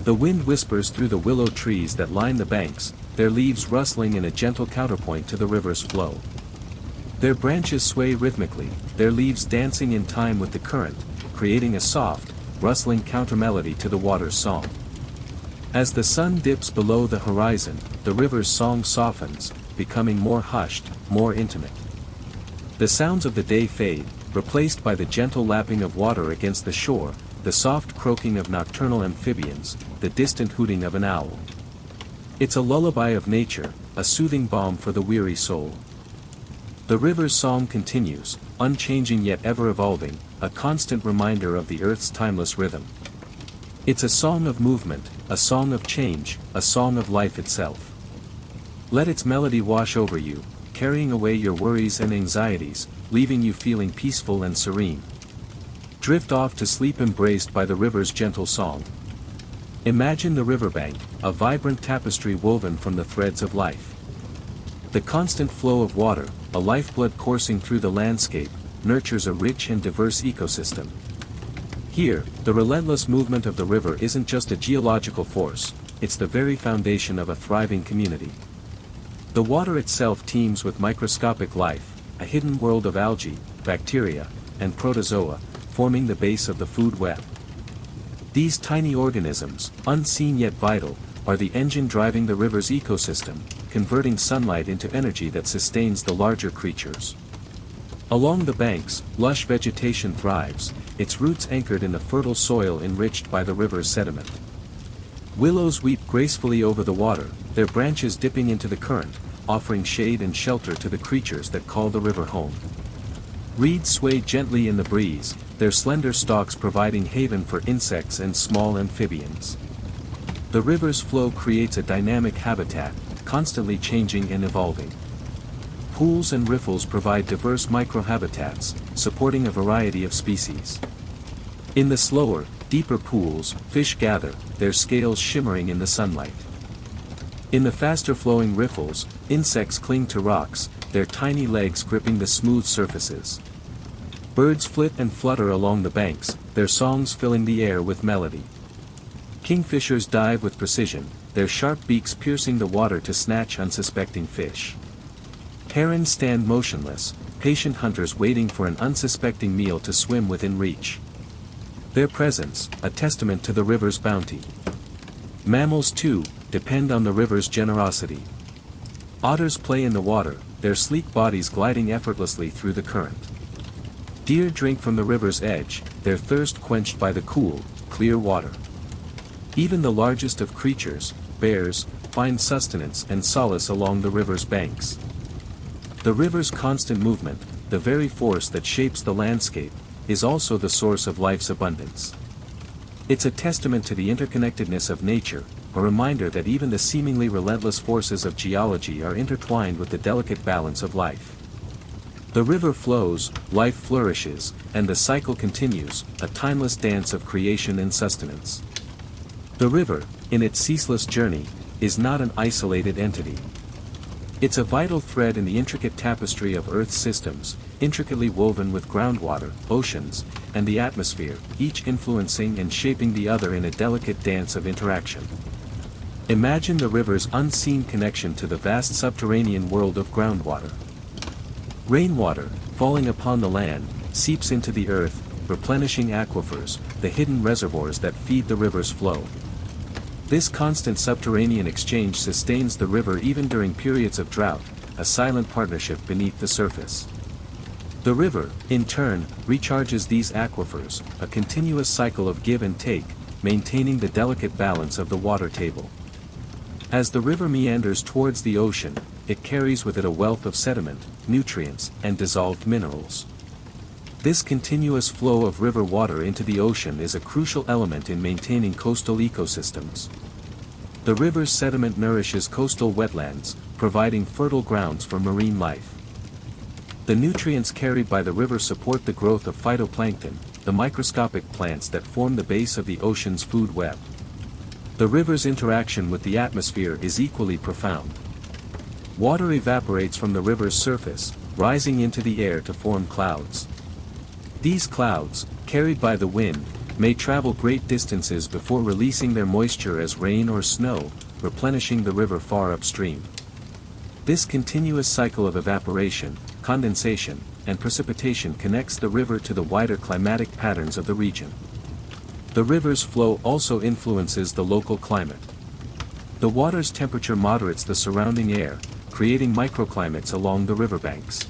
The wind whispers through the willow trees that line the banks, their leaves rustling in a gentle counterpoint to the river's flow. Their branches sway rhythmically, their leaves dancing in time with the current, creating a soft, rustling countermelody to the water's song. As the sun dips below the horizon, the river's song softens, becoming more hushed, more intimate. The sounds of the day fade, replaced by the gentle lapping of water against the shore, the soft croaking of nocturnal amphibians, the distant hooting of an owl. It's a lullaby of nature, a soothing balm for the weary soul. The river's song continues, unchanging yet ever-evolving, a constant reminder of the earth's timeless rhythm. It's a song of movement, a song of change, a song of life itself. Let its melody wash over you, carrying away your worries and anxieties, leaving you feeling peaceful and serene. Drift off to sleep embraced by the river's gentle song. Imagine the riverbank, a vibrant tapestry woven from the threads of life. The constant flow of water, a lifeblood coursing through the landscape, nurtures a rich and diverse ecosystem. Here, the relentless movement of the river isn't just a geological force, it's the very foundation of a thriving community. The water itself teems with microscopic life, a hidden world of algae, bacteria, and protozoa, forming the base of the food web. These tiny organisms, unseen yet vital, are the engine driving the river's ecosystem, converting sunlight into energy that sustains the larger creatures. Along the banks, lush vegetation thrives, its roots anchored in the fertile soil enriched by the river's sediment. Willows weep gracefully over the water, their branches dipping into the current, offering shade and shelter to the creatures that call the river home. Reeds sway gently in the breeze, their slender stalks providing haven for insects and small amphibians. The river's flow creates a dynamic habitat, constantly changing and evolving. Pools and riffles provide diverse microhabitats, supporting a variety of species. In the slower, deeper pools, fish gather, their scales shimmering in the sunlight. In the faster-flowing riffles, insects cling to rocks, their tiny legs gripping the smooth surfaces. Birds flit and flutter along the banks, their songs filling the air with melody. Kingfishers dive with precision, their sharp beaks piercing the water to snatch unsuspecting fish. Herons stand motionless, patient hunters waiting for an unsuspecting meal to swim within reach. Their presence, a testament to the river's bounty. Mammals too, depend on the river's generosity. Otters play in the water, their sleek bodies gliding effortlessly through the current. Deer drink from the river's edge, their thirst quenched by the cool, clear water. Even the largest of creatures, bears, find sustenance and solace along the river's banks. The river's constant movement, the very force that shapes the landscape, is also the source of life's abundance. It's a testament to the interconnectedness of nature, a reminder that even the seemingly relentless forces of geology are intertwined with the delicate balance of life. The river flows, life flourishes, and the cycle continues, a timeless dance of creation and sustenance. The river, in its ceaseless journey, is not an isolated entity. It's a vital thread in the intricate tapestry of Earth's systems, intricately woven with groundwater, oceans, and the atmosphere, each influencing and shaping the other in a delicate dance of interaction. Imagine the river's unseen connection to the vast subterranean world of groundwater. Rainwater, falling upon the land, seeps into the earth, replenishing aquifers, the hidden reservoirs that feed the river's flow. This constant subterranean exchange sustains the river even during periods of drought, a silent partnership beneath the surface. The river, in turn, recharges these aquifers, a continuous cycle of give and take, maintaining the delicate balance of the water table. As the river meanders towards the ocean, it carries with it a wealth of sediment, nutrients, and dissolved minerals. This continuous flow of river water into the ocean is a crucial element in maintaining coastal ecosystems. The river's sediment nourishes coastal wetlands, providing fertile grounds for marine life. The nutrients carried by the river support the growth of phytoplankton, the microscopic plants that form the base of the ocean's food web. The river's interaction with the atmosphere is equally profound. Water evaporates from the river's surface, rising into the air to form clouds. These clouds, carried by the wind, may travel great distances before releasing their moisture as rain or snow, replenishing the river far upstream. This continuous cycle of evaporation, condensation, and precipitation connects the river to the wider climatic patterns of the region. The river's flow also influences the local climate. The water's temperature moderates the surrounding air, creating microclimates along the riverbanks.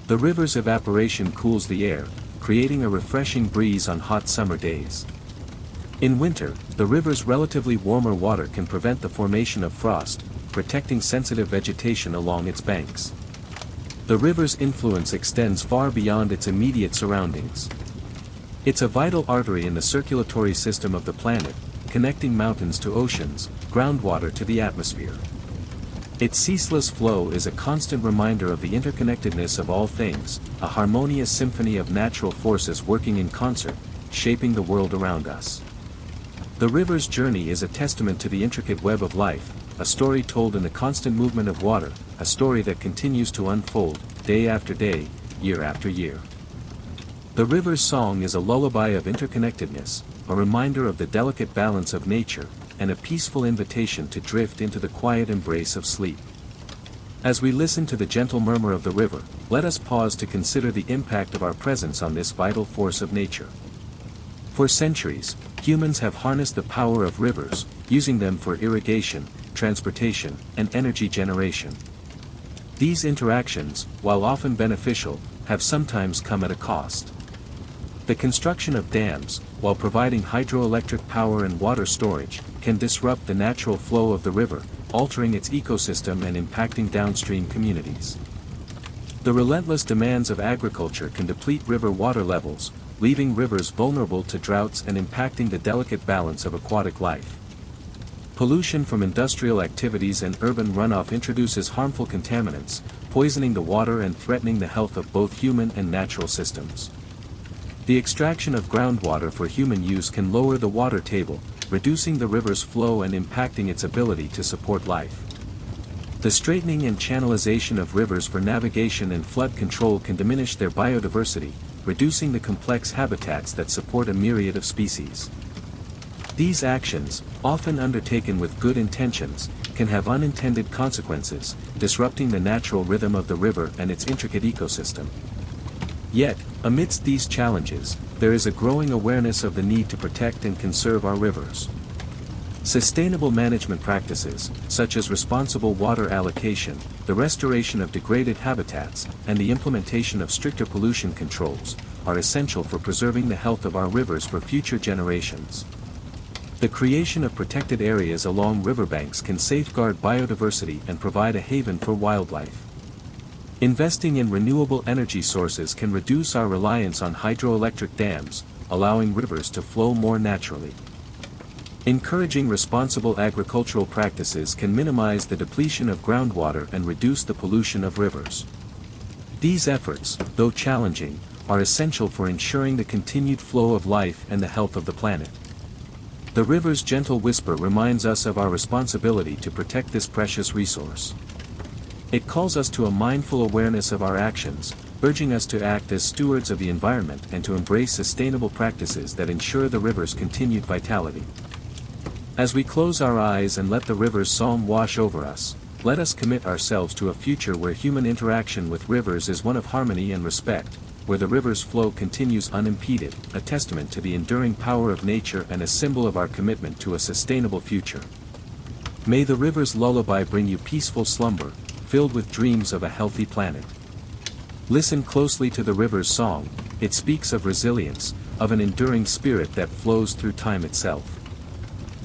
The river's evaporation cools the air, creating a refreshing breeze on hot summer days. In winter, the river's relatively warmer water can prevent the formation of frost, protecting sensitive vegetation along its banks. The river's influence extends far beyond its immediate surroundings. It's a vital artery in the circulatory system of the planet, connecting mountains to oceans, groundwater to the atmosphere. Its ceaseless flow is a constant reminder of the interconnectedness of all things, a harmonious symphony of natural forces working in concert, shaping the world around us. The river's journey is a testament to the intricate web of life, a story told in the constant movement of water, a story that continues to unfold, day after day, year after year. The river's song is a lullaby of interconnectedness, a reminder of the delicate balance of nature, and a peaceful invitation to drift into the quiet embrace of sleep. As we listen to the gentle murmur of the river, let us pause to consider the impact of our presence on this vital force of nature. For centuries, humans have harnessed the power of rivers, using them for irrigation, transportation, and energy generation. These interactions, while often beneficial, have sometimes come at a cost. The construction of dams, while providing hydroelectric power and water storage, can disrupt the natural flow of the river, altering its ecosystem and impacting downstream communities. The relentless demands of agriculture can deplete river water levels, leaving rivers vulnerable to droughts and impacting the delicate balance of aquatic life. Pollution from industrial activities and urban runoff introduces harmful contaminants, poisoning the water and threatening the health of both human and natural systems. The extraction of groundwater for human use can lower the water table, reducing the river's flow and impacting its ability to support life. The straightening and channelization of rivers for navigation and flood control can diminish their biodiversity, reducing the complex habitats that support a myriad of species. These actions, often undertaken with good intentions, can have unintended consequences, disrupting the natural rhythm of the river and its intricate ecosystem. Yet, amidst these challenges, there is a growing awareness of the need to protect and conserve our rivers. Sustainable management practices, such as responsible water allocation, the restoration of degraded habitats, and the implementation of stricter pollution controls, are essential for preserving the health of our rivers for future generations. The creation of protected areas along riverbanks can safeguard biodiversity and provide a haven for wildlife. Investing in renewable energy sources can reduce our reliance on hydroelectric dams, allowing rivers to flow more naturally. Encouraging responsible agricultural practices can minimize the depletion of groundwater and reduce the pollution of rivers. These efforts, though challenging, are essential for ensuring the continued flow of life and the health of the planet. The river's gentle whisper reminds us of our responsibility to protect this precious resource. It calls us to a mindful awareness of our actions, urging us to act as stewards of the environment and to embrace sustainable practices that ensure the river's continued vitality. As we close our eyes and let the river's song wash over us, let us commit ourselves to a future where human interaction with rivers is one of harmony and respect, where the river's flow continues unimpeded, a testament to the enduring power of nature and a symbol of our commitment to a sustainable future. May the river's lullaby bring you peaceful slumber, filled with dreams of a healthy planet. Listen closely to the river's song. It speaks of resilience, of an enduring spirit that flows through time itself.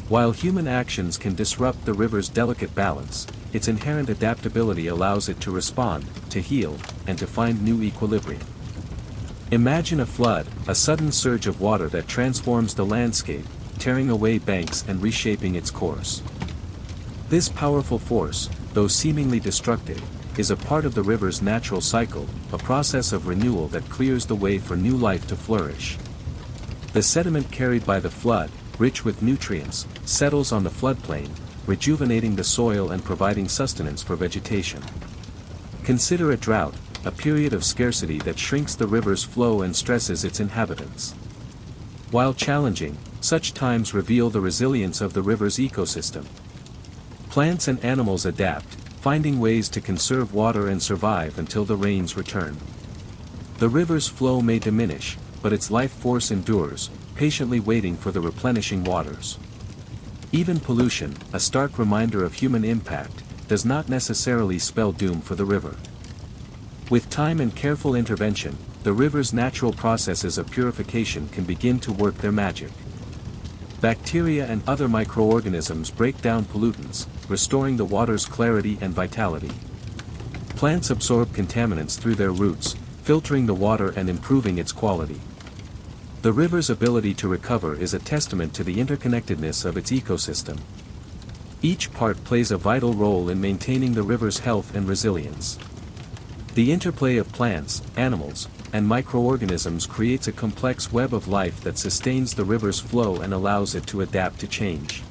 While human actions can disrupt the river's delicate balance, its inherent adaptability allows it to respond, to heal, and to find new equilibrium. Imagine a flood, a sudden surge of water that transforms the landscape, tearing away banks and reshaping its course. This powerful force, though seemingly destructive, is a part of the river's natural cycle, a process of renewal that clears the way for new life to flourish. The sediment carried by the flood, rich with nutrients, settles on the floodplain, rejuvenating the soil and providing sustenance for vegetation. Consider a drought, a period of scarcity that shrinks the river's flow and stresses its inhabitants. While challenging, such times reveal the resilience of the river's ecosystem. Plants and animals adapt, finding ways to conserve water and survive until the rains return. The river's flow may diminish, but its life force endures, patiently waiting for the replenishing waters. Even pollution, a stark reminder of human impact, does not necessarily spell doom for the river. With time and careful intervention, the river's natural processes of purification can begin to work their magic. Bacteria and other microorganisms break down pollutants, restoring the water's clarity and vitality. Plants absorb contaminants through their roots, filtering the water and improving its quality. The river's ability to recover is a testament to the interconnectedness of its ecosystem. Each part plays a vital role in maintaining the river's health and resilience. The interplay of plants, animals, and microorganisms creates a complex web of life that sustains the river's flow and allows it to adapt to change.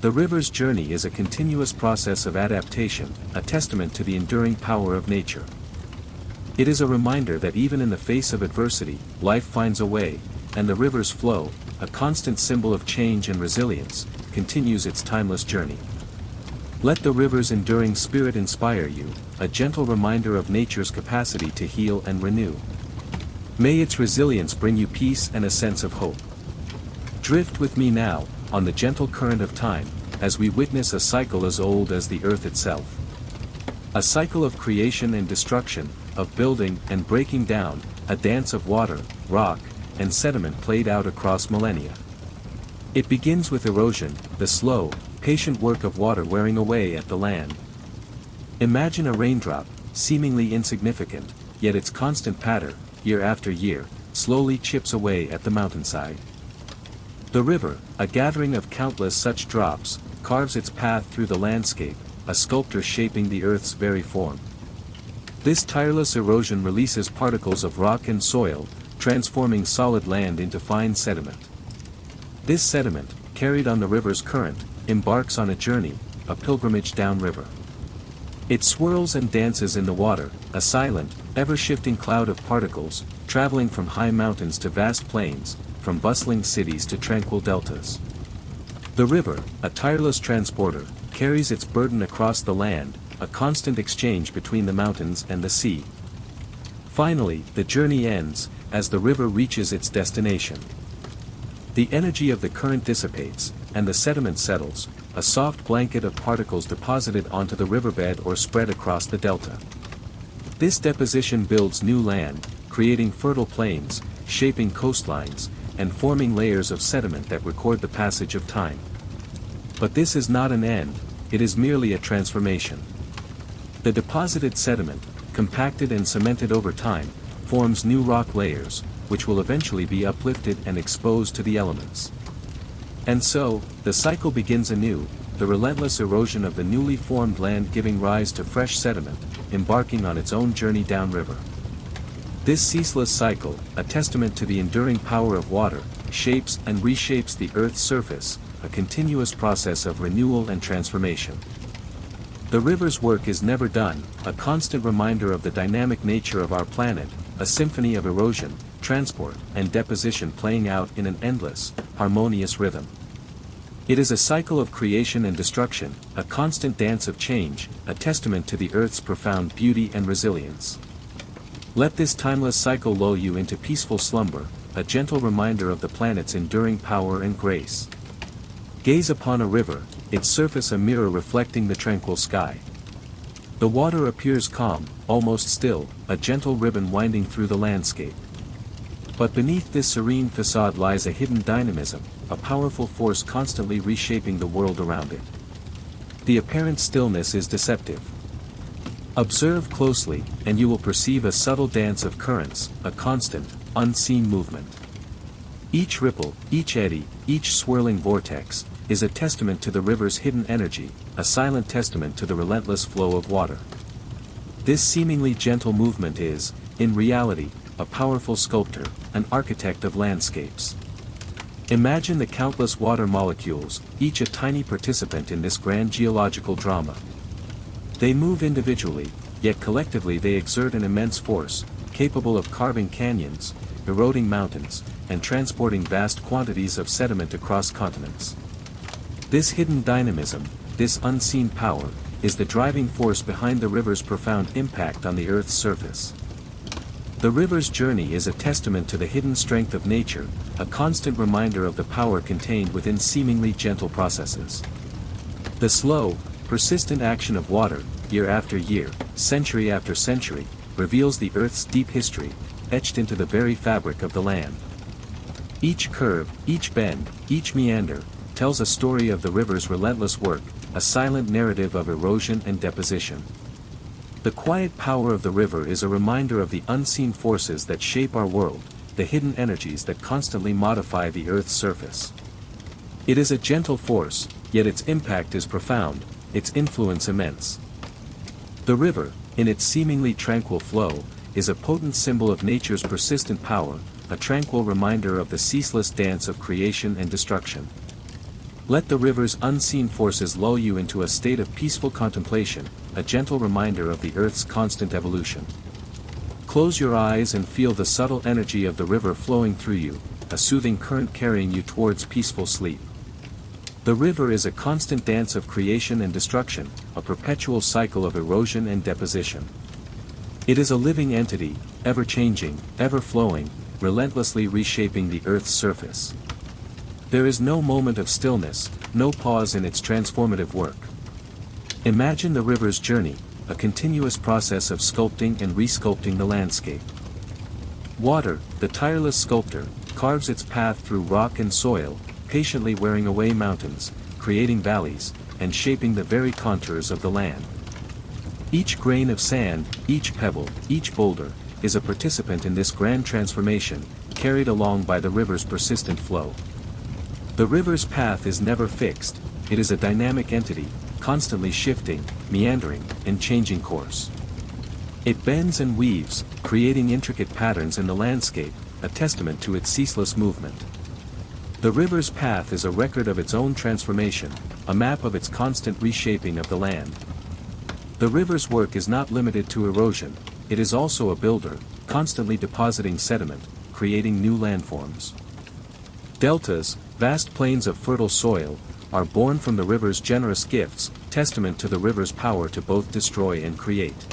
The river's journey is a continuous process of adaptation, a testament to the enduring power of nature. It is a reminder that even in the face of adversity, life finds a way, and the river's flow, a constant symbol of change and resilience, continues its timeless journey. Let the river's enduring spirit inspire you, a gentle reminder of nature's capacity to heal and renew. May its resilience bring you peace and a sense of hope. Drift with me now, on the gentle current of time, as we witness a cycle as old as the earth itself. A cycle of creation and destruction, of building and breaking down, a dance of water, rock, and sediment played out across millennia. It begins with erosion, the slow, patient work of water wearing away at the land. Imagine a raindrop, seemingly insignificant, yet its constant patter, year after year, slowly chips away at the mountainside. The river, a gathering of countless such drops, carves its path through the landscape, a sculptor shaping the earth's very form. This tireless erosion releases particles of rock and soil, transforming solid land into fine sediment. This sediment, carried on the river's current, embarks on a journey, a pilgrimage downriver. It swirls and dances in the water, a silent, ever-shifting cloud of particles, traveling from high mountains to vast plains, from bustling cities to tranquil deltas. The river, a tireless transporter, carries its burden across the land, a constant exchange between the mountains and the sea. Finally, the journey ends, as the river reaches its destination. The energy of the current dissipates, and the sediment settles, a soft blanket of particles deposited onto the riverbed or spread across the delta. This deposition builds new land, creating fertile plains, shaping coastlines, and forming layers of sediment that record the passage of time. But this is not an end, it is merely a transformation. The deposited sediment, compacted and cemented over time, forms new rock layers, which will eventually be uplifted and exposed to the elements. And so, the cycle begins anew, the relentless erosion of the newly formed land giving rise to fresh sediment, embarking on its own journey downriver. This ceaseless cycle, a testament to the enduring power of water, shapes and reshapes the Earth's surface, a continuous process of renewal and transformation. The river's work is never done, a constant reminder of the dynamic nature of our planet, a symphony of erosion, transport, and deposition playing out in an endless, harmonious rhythm. It is a cycle of creation and destruction, a constant dance of change, a testament to the Earth's profound beauty and resilience. Let this timeless cycle lull you into peaceful slumber, a gentle reminder of the planet's enduring power and grace. Gaze upon a river, its surface a mirror reflecting the tranquil sky. The water appears calm, almost still, a gentle ribbon winding through the landscape. But beneath this serene facade lies a hidden dynamism, a powerful force constantly reshaping the world around it. The apparent stillness is deceptive. Observe closely, and you will perceive a subtle dance of currents, a constant, unseen movement. Each ripple, each eddy, each swirling vortex, is a testament to the river's hidden energy, a silent testament to the relentless flow of water. This seemingly gentle movement is, in reality, a powerful sculptor, an architect of landscapes. Imagine the countless water molecules, each a tiny participant in this grand geological drama. They move individually, yet collectively they exert an immense force, capable of carving canyons, eroding mountains, and transporting vast quantities of sediment across continents. This hidden dynamism, this unseen power, is the driving force behind the river's profound impact on the Earth's surface. The river's journey is a testament to the hidden strength of nature, a constant reminder of the power contained within seemingly gentle processes. The slow, persistent action of water, year after year, century after century, reveals the Earth's deep history, etched into the very fabric of the land. Each curve, each bend, each meander, tells a story of the river's relentless work, a silent narrative of erosion and deposition. The quiet power of the river is a reminder of the unseen forces that shape our world, the hidden energies that constantly modify the Earth's surface. It is a gentle force, yet its impact is profound, its influence immense. The river, in its seemingly tranquil flow, is a potent symbol of nature's persistent power, a tranquil reminder of the ceaseless dance of creation and destruction. Let the river's unseen forces lull you into a state of peaceful contemplation, a gentle reminder of the Earth's constant evolution. Close your eyes and feel the subtle energy of the river flowing through you, a soothing current carrying you towards peaceful sleep. The river is a constant dance of creation and destruction, a perpetual cycle of erosion and deposition. It is a living entity, ever-changing, ever-flowing, relentlessly reshaping the Earth's surface. There is no moment of stillness, no pause in its transformative work. Imagine the river's journey, a continuous process of sculpting and resculpting the landscape. Water, the tireless sculptor, carves its path through rock and soil, patiently wearing away mountains, creating valleys, and shaping the very contours of the land. Each grain of sand, each pebble, each boulder, is a participant in this grand transformation, carried along by the river's persistent flow. The river's path is never fixed, it is a dynamic entity, constantly shifting, meandering, and changing course. It bends and weaves, creating intricate patterns in the landscape, a testament to its ceaseless movement. The river's path is a record of its own transformation, a map of its constant reshaping of the land. The river's work is not limited to erosion, it is also a builder, constantly depositing sediment, creating new landforms. Deltas, vast plains of fertile soil, are born from the river's generous gifts, testament to the river's power to both destroy and create.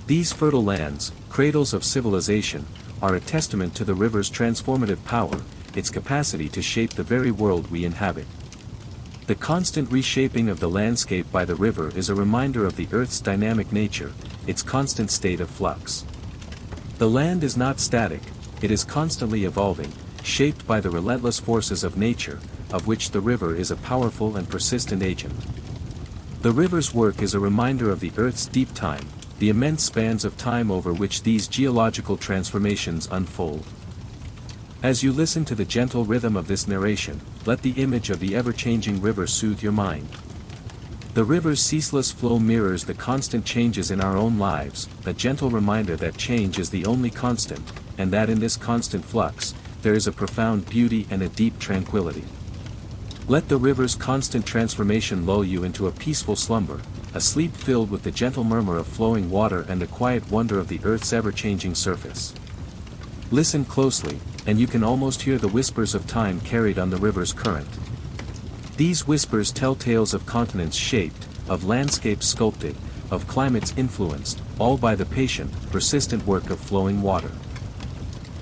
These fertile lands, cradles of civilization, are a testament to the river's transformative power, its capacity to shape the very world we inhabit. The constant reshaping of the landscape by the river is a reminder of the Earth's dynamic nature, its constant state of flux. The land is not static, it is constantly evolving, shaped by the relentless forces of nature, of which the river is a powerful and persistent agent. The river's work is a reminder of the Earth's deep time, the immense spans of time over which these geological transformations unfold. As you listen to the gentle rhythm of this narration, let the image of the ever-changing river soothe your mind. The river's ceaseless flow mirrors the constant changes in our own lives, a gentle reminder that change is the only constant, and that in this constant flux, there is a profound beauty and a deep tranquility. Let the river's constant transformation lull you into a peaceful slumber, a sleep filled with the gentle murmur of flowing water and the quiet wonder of the Earth's ever-changing surface. Listen closely, and you can almost hear the whispers of time carried on the river's current. These whispers tell tales of continents shaped, of landscapes sculpted, of climates influenced, all by the patient, persistent work of flowing water.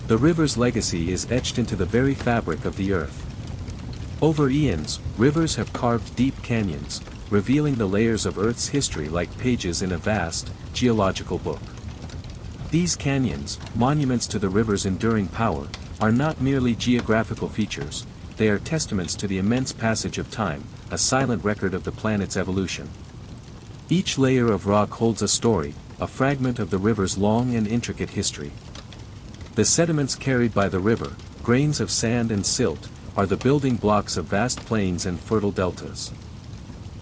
The river's legacy is etched into the very fabric of the Earth. Over eons, rivers have carved deep canyons, revealing the layers of Earth's history like pages in a vast, geological book. These canyons, monuments to the river's enduring power, are not merely geographical features, they are testaments to the immense passage of time, a silent record of the planet's evolution. Each layer of rock holds a story, a fragment of the river's long and intricate history. The sediments carried by the river, grains of sand and silt, are the building blocks of vast plains and fertile deltas.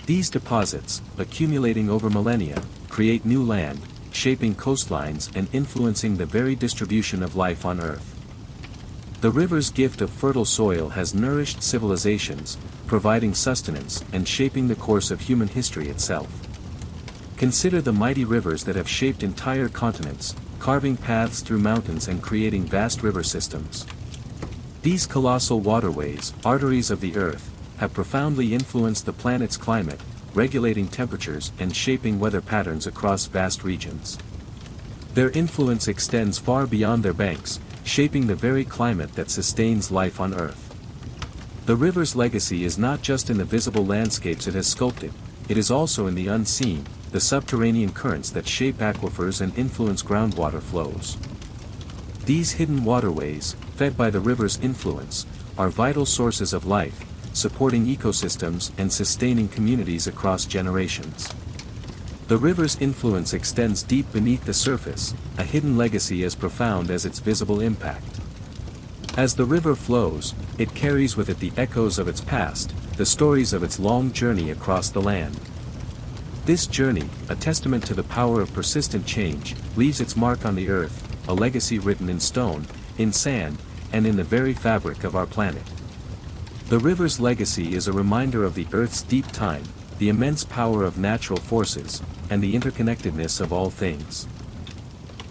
These deposits, accumulating over millennia, create new land, shaping coastlines and influencing the very distribution of life on Earth. The river's gift of fertile soil has nourished civilizations, providing sustenance and shaping the course of human history itself. Consider the mighty rivers that have shaped entire continents, carving paths through mountains and creating vast river systems. These colossal waterways, arteries of the Earth, have profoundly influenced the planet's climate, regulating temperatures and shaping weather patterns across vast regions. Their influence extends far beyond their banks, shaping the very climate that sustains life on Earth. The river's legacy is not just in the visible landscapes it has sculpted, it is also in the unseen, the subterranean currents that shape aquifers and influence groundwater flows. These hidden waterways, fed by the river's influence, are vital sources of life, supporting ecosystems and sustaining communities across generations. The river's influence extends deep beneath the surface, a hidden legacy as profound as its visible impact. As the river flows, it carries with it the echoes of its past, the stories of its long journey across the land. This journey, a testament to the power of persistent change, leaves its mark on the Earth, a legacy written in stone, in sand, and in the very fabric of our planet. The river's legacy is a reminder of the Earth's deep time, the immense power of natural forces, and the interconnectedness of all things.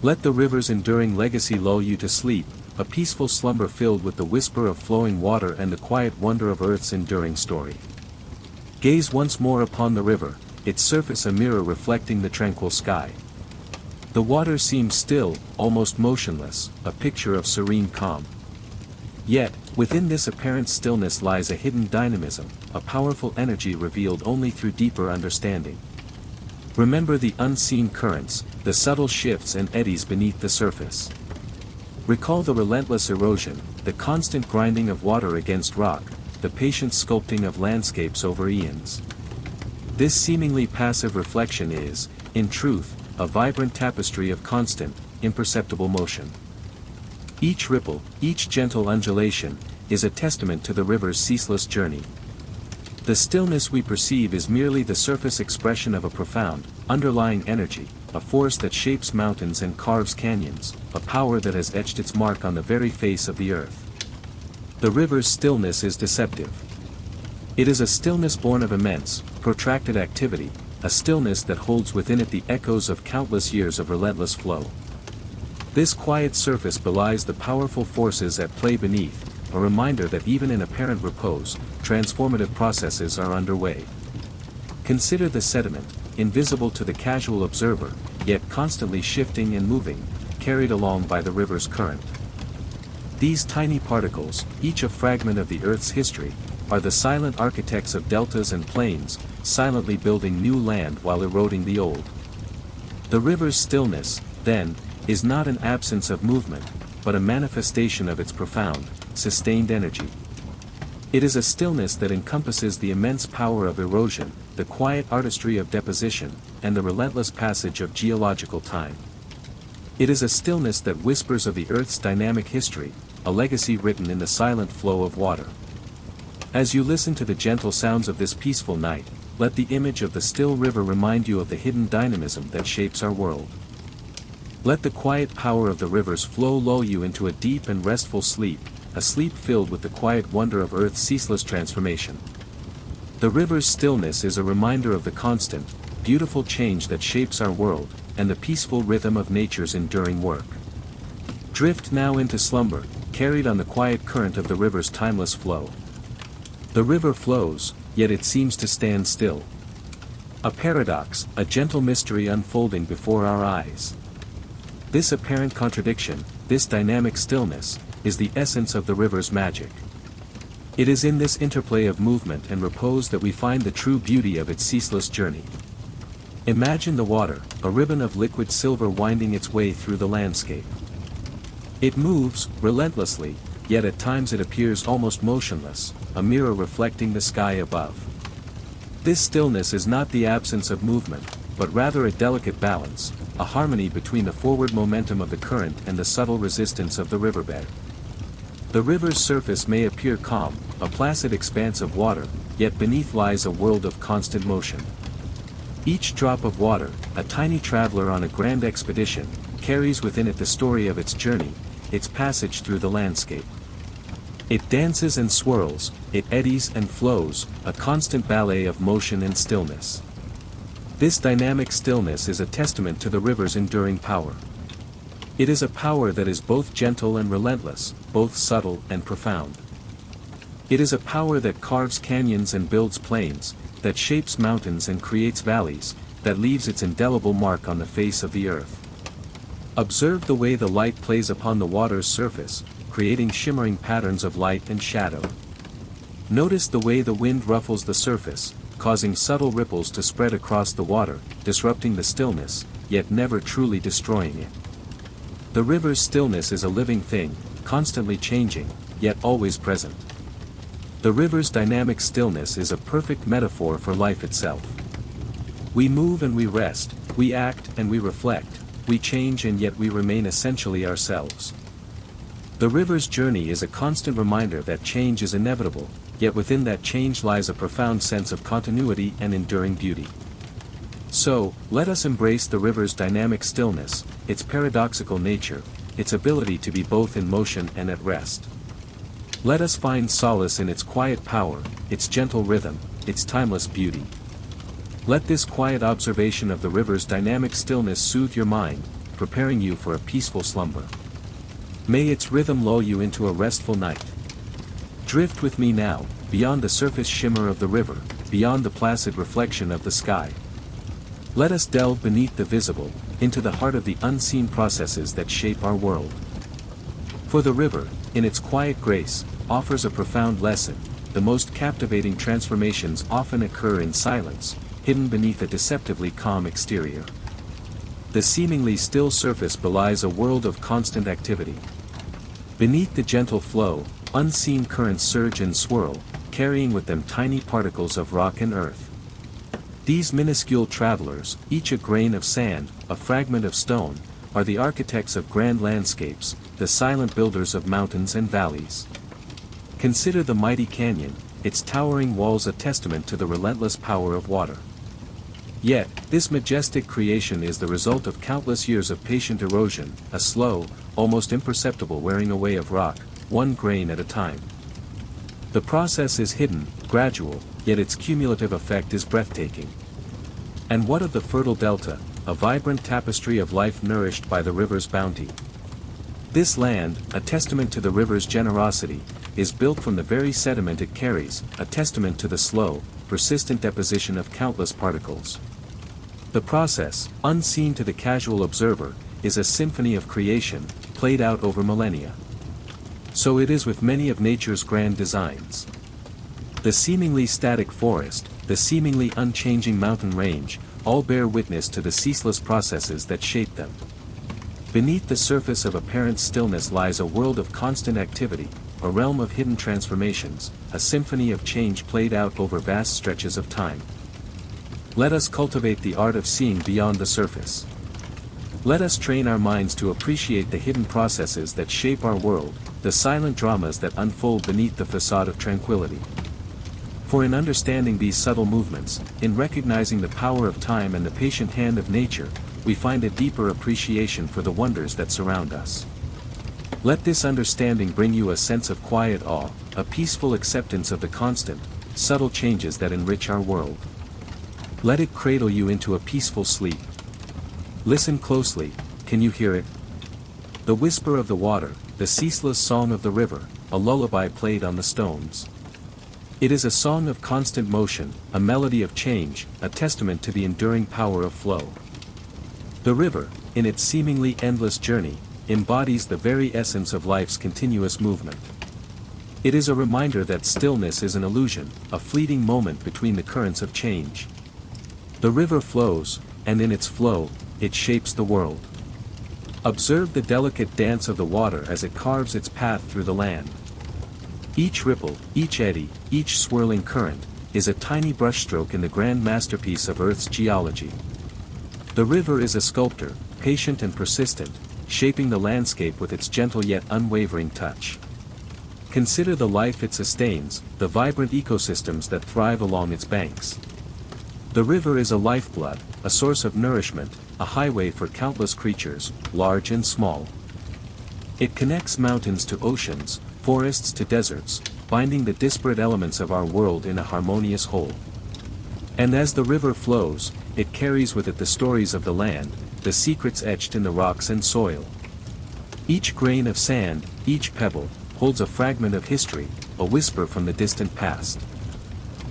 Let the river's enduring legacy lull you to sleep, a peaceful slumber filled with the whisper of flowing water and the quiet wonder of Earth's enduring story. Gaze once more upon the river, its surface a mirror reflecting the tranquil sky. The water seems still, almost motionless, a picture of serene calm. Yet, within this apparent stillness lies a hidden dynamism, a powerful energy revealed only through deeper understanding. Remember the unseen currents, the subtle shifts and eddies beneath the surface. Recall the relentless erosion, the constant grinding of water against rock, the patient sculpting of landscapes over eons. This seemingly passive reflection is, in truth, a vibrant tapestry of constant, imperceptible motion. Each ripple, each gentle undulation, is a testament to the river's ceaseless journey. The stillness we perceive is merely the surface expression of a profound, underlying energy, a force that shapes mountains and carves canyons, a power that has etched its mark on the very face of the earth. The river's stillness is deceptive. It is a stillness born of immense, protracted activity, a stillness that holds within it the echoes of countless years of relentless flow. This quiet surface belies the powerful forces at play beneath, a reminder that even in apparent repose, transformative processes are underway. Consider the sediment, invisible to the casual observer, yet constantly shifting and moving, carried along by the river's current. These tiny particles, each a fragment of the Earth's history, are the silent architects of deltas and plains, silently building new land while eroding the old. The river's stillness, then, is not an absence of movement, but a manifestation of its profound, sustained energy. It is a stillness that encompasses the immense power of erosion, the quiet artistry of deposition, and the relentless passage of geological time. It is a stillness that whispers of the Earth's dynamic history, a legacy written in the silent flow of water. As you listen to the gentle sounds of this peaceful night, let the image of the still river remind you of the hidden dynamism that shapes our world. Let the quiet power of the river's flow lull you into a deep and restful sleep, a sleep filled with the quiet wonder of Earth's ceaseless transformation. The river's stillness is a reminder of the constant, beautiful change that shapes our world, and the peaceful rhythm of nature's enduring work. Drift now into slumber, carried on the quiet current of the river's timeless flow. The river flows, yet it seems to stand still. A paradox, a gentle mystery unfolding before our eyes. This apparent contradiction, this dynamic stillness, is the essence of the river's magic. It is in this interplay of movement and repose that we find the true beauty of its ceaseless journey. Imagine the water, a ribbon of liquid silver winding its way through the landscape. It moves, relentlessly, yet at times it appears almost motionless, a mirror reflecting the sky above. This stillness is not the absence of movement, but rather a delicate balance, a harmony between the forward momentum of the current and the subtle resistance of the riverbed. The river's surface may appear calm, a placid expanse of water, yet beneath lies a world of constant motion. Each drop of water, a tiny traveler on a grand expedition, carries within it the story of its journey, its passage through the landscape. It dances and swirls, it eddies and flows, a constant ballet of motion and stillness. This dynamic stillness is a testament to the river's enduring power. It is a power that is both gentle and relentless, both subtle and profound. It is a power that carves canyons and builds plains, that shapes mountains and creates valleys, that leaves its indelible mark on the face of the earth. Observe the way the light plays upon the water's surface, creating shimmering patterns of light and shadow. Notice the way the wind ruffles the surface, causing subtle ripples to spread across the water, disrupting the stillness, yet never truly destroying it. The river's stillness is a living thing, constantly changing, yet always present. The river's dynamic stillness is a perfect metaphor for life itself. We move and we rest, we act and we reflect, we change and yet we remain essentially ourselves. The river's journey is a constant reminder that change is inevitable, yet within that change lies a profound sense of continuity and enduring beauty. So, let us embrace the river's dynamic stillness, its paradoxical nature, its ability to be both in motion and at rest. Let us find solace in its quiet power, its gentle rhythm, its timeless beauty. Let this quiet observation of the river's dynamic stillness soothe your mind, preparing you for a peaceful slumber. May its rhythm lull you into a restful night. Drift with me now, beyond the surface shimmer of the river, beyond the placid reflection of the sky. Let us delve beneath the visible, into the heart of the unseen processes that shape our world. For the river, in its quiet grace, offers a profound lesson. The most captivating transformations often occur in silence, hidden beneath a deceptively calm exterior. The seemingly still surface belies a world of constant activity. Beneath the gentle flow, unseen currents surge and swirl, carrying with them tiny particles of rock and earth. These minuscule travelers, each a grain of sand, a fragment of stone, are the architects of grand landscapes, the silent builders of mountains and valleys. Consider the mighty canyon, its towering walls a testament to the relentless power of water. Yet, this majestic creation is the result of countless years of patient erosion, a slow, almost imperceptible wearing away of rock, one grain at a time. The process is hidden, gradual, yet its cumulative effect is breathtaking. And what of the fertile delta, a vibrant tapestry of life nourished by the river's bounty? This land, a testament to the river's generosity, is built from the very sediment it carries, a testament to the slow, persistent deposition of countless particles. The process, unseen to the casual observer, is a symphony of creation, played out over millennia. So it is with many of nature's grand designs. The seemingly static forest, the seemingly unchanging mountain range, all bear witness to the ceaseless processes that shape them. Beneath the surface of apparent stillness lies a world of constant activity, a realm of hidden transformations, a symphony of change played out over vast stretches of time. Let us cultivate the art of seeing beyond the surface. Let us train our minds to appreciate the hidden processes that shape our world, the silent dramas that unfold beneath the facade of tranquility. For in understanding these subtle movements, in recognizing the power of time and the patient hand of nature, we find a deeper appreciation for the wonders that surround us. Let this understanding bring you a sense of quiet awe, a peaceful acceptance of the constant, subtle changes that enrich our world. Let it cradle you into a peaceful sleep. Listen closely, can you hear it? The whisper of the water, the ceaseless song of the river, a lullaby played on the stones. It is a song of constant motion, a melody of change, a testament to the enduring power of flow. The river, in its seemingly endless journey, embodies the very essence of life's continuous movement. It is a reminder that stillness is an illusion, a fleeting moment between the currents of change. The river flows, and in its flow, it shapes the world. Observe the delicate dance of the water as it carves its path through the land. Each ripple, each eddy, each swirling current, is a tiny brushstroke in the grand masterpiece of Earth's geology. The river is a sculptor, patient and persistent, shaping the landscape with its gentle yet unwavering touch. Consider the life it sustains, the vibrant ecosystems that thrive along its banks. The river is a lifeblood, a source of nourishment, a highway for countless creatures, large and small. It connects mountains to oceans, forests to deserts, binding the disparate elements of our world in a harmonious whole. And as the river flows, it carries with it the stories of the land, the secrets etched in the rocks and soil. Each grain of sand, each pebble, holds a fragment of history, a whisper from the distant past.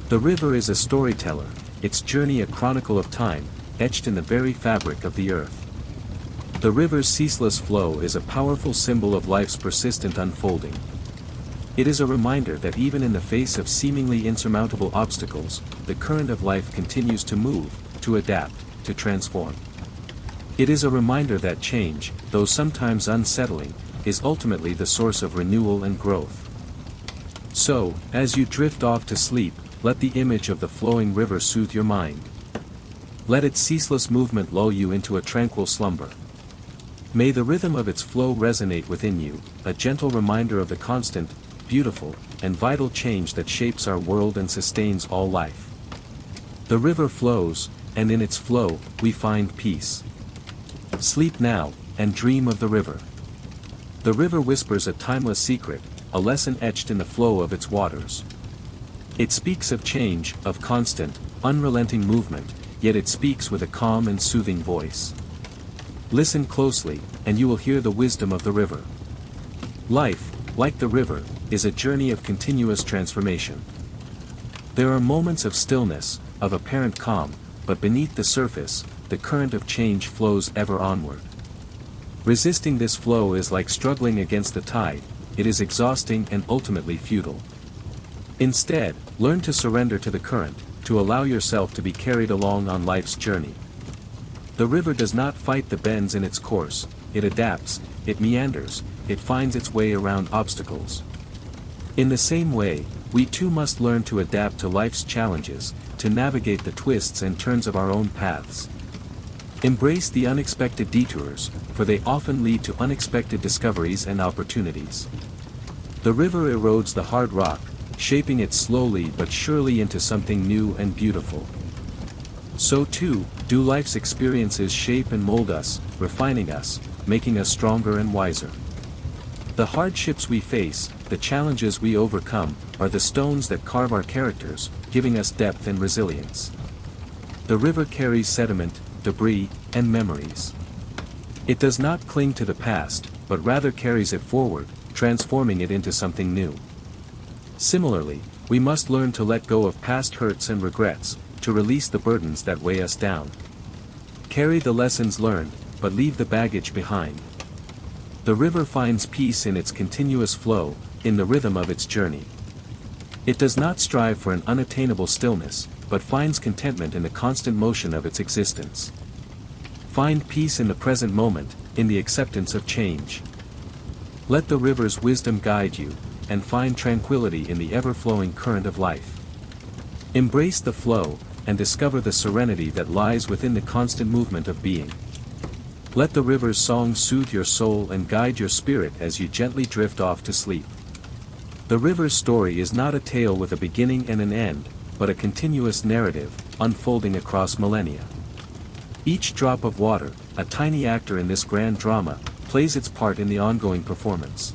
The river is a storyteller, its journey a chronicle of time, etched in the very fabric of the earth. The river's ceaseless flow is a powerful symbol of life's persistent unfolding. It is a reminder that even in the face of seemingly insurmountable obstacles, the current of life continues to move, to adapt, to transform. It is a reminder that change, though sometimes unsettling, is ultimately the source of renewal and growth. So, as you drift off to sleep, let the image of the flowing river soothe your mind. Let its ceaseless movement lull you into a tranquil slumber. May the rhythm of its flow resonate within you, a gentle reminder of the constant, beautiful, and vital change that shapes our world and sustains all life. The river flows, and in its flow, we find peace. Sleep now, and dream of the river. The river whispers a timeless secret, a lesson etched in the flow of its waters. It speaks of change, of constant, unrelenting movement, yet it speaks with a calm and soothing voice. Listen closely, and you will hear the wisdom of the river. Life, like the river, is a journey of continuous transformation. There are moments of stillness, of apparent calm, but beneath the surface, the current of change flows ever onward. Resisting this flow is like struggling against the tide, it is exhausting and ultimately futile. Instead, learn to surrender to the current, to allow yourself to be carried along on life's journey. The river does not fight the bends in its course, it adapts, it meanders, it finds its way around obstacles. In the same way, we too must learn to adapt to life's challenges, to navigate the twists and turns of our own paths. Embrace the unexpected detours, for they often lead to unexpected discoveries and opportunities. The river erodes the hard rock, shaping it slowly but surely into something new and beautiful. So too, do life's experiences shape and mold us, refining us, making us stronger and wiser. The hardships we face, the challenges we overcome, are the stones that carve our characters, giving us depth and resilience. The river carries sediment, debris, and memories. It does not cling to the past, but rather carries it forward, transforming it into something new. Similarly, we must learn to let go of past hurts and regrets, to release the burdens that weigh us down. Carry the lessons learned, but leave the baggage behind. The river finds peace in its continuous flow, in the rhythm of its journey. It does not strive for an unattainable stillness, but finds contentment in the constant motion of its existence. Find peace in the present moment, in the acceptance of change. Let the river's wisdom guide you, and find tranquility in the ever-flowing current of life. Embrace the flow, and discover the serenity that lies within the constant movement of being. Let the river's song soothe your soul and guide your spirit as you gently drift off to sleep. The river's story is not a tale with a beginning and an end, but a continuous narrative, unfolding across millennia. Each drop of water, a tiny actor in this grand drama, plays its part in the ongoing performance.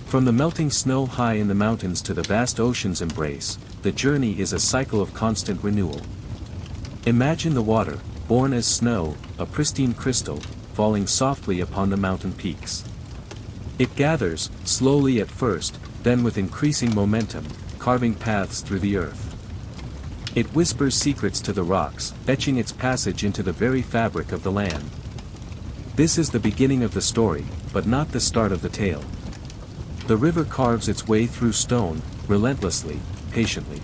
From the melting snow high in the mountains to the vast ocean's embrace, the journey is a cycle of constant renewal. Imagine the water, born as snow, a pristine crystal, falling softly upon the mountain peaks. It gathers, slowly at first, then with increasing momentum, carving paths through the earth. It whispers secrets to the rocks, etching its passage into the very fabric of the land. This is the beginning of the story, but not the start of the tale. The river carves its way through stone, relentlessly, patiently.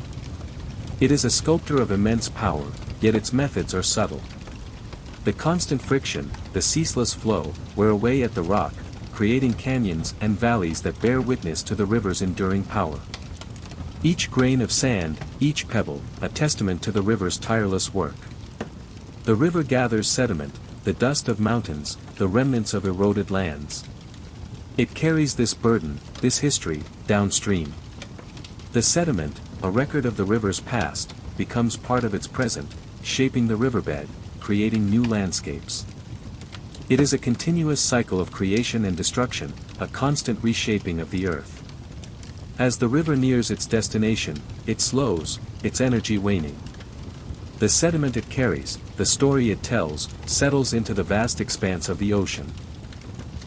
It is a sculptor of immense power, yet its methods are subtle. The constant friction, the ceaseless flow, wear away at the rock, creating canyons and valleys that bear witness to the river's enduring power. Each grain of sand, each pebble, a testament to the river's tireless work. The river gathers sediment, the dust of mountains, the remnants of eroded lands. It carries this burden, this history, downstream. The sediment, a record of the river's past, becomes part of its present, shaping the riverbed, creating new landscapes. It is a continuous cycle of creation and destruction, a constant reshaping of the earth. As the river nears its destination, it slows, its energy waning. The sediment it carries, the story it tells, settles into the vast expanse of the ocean.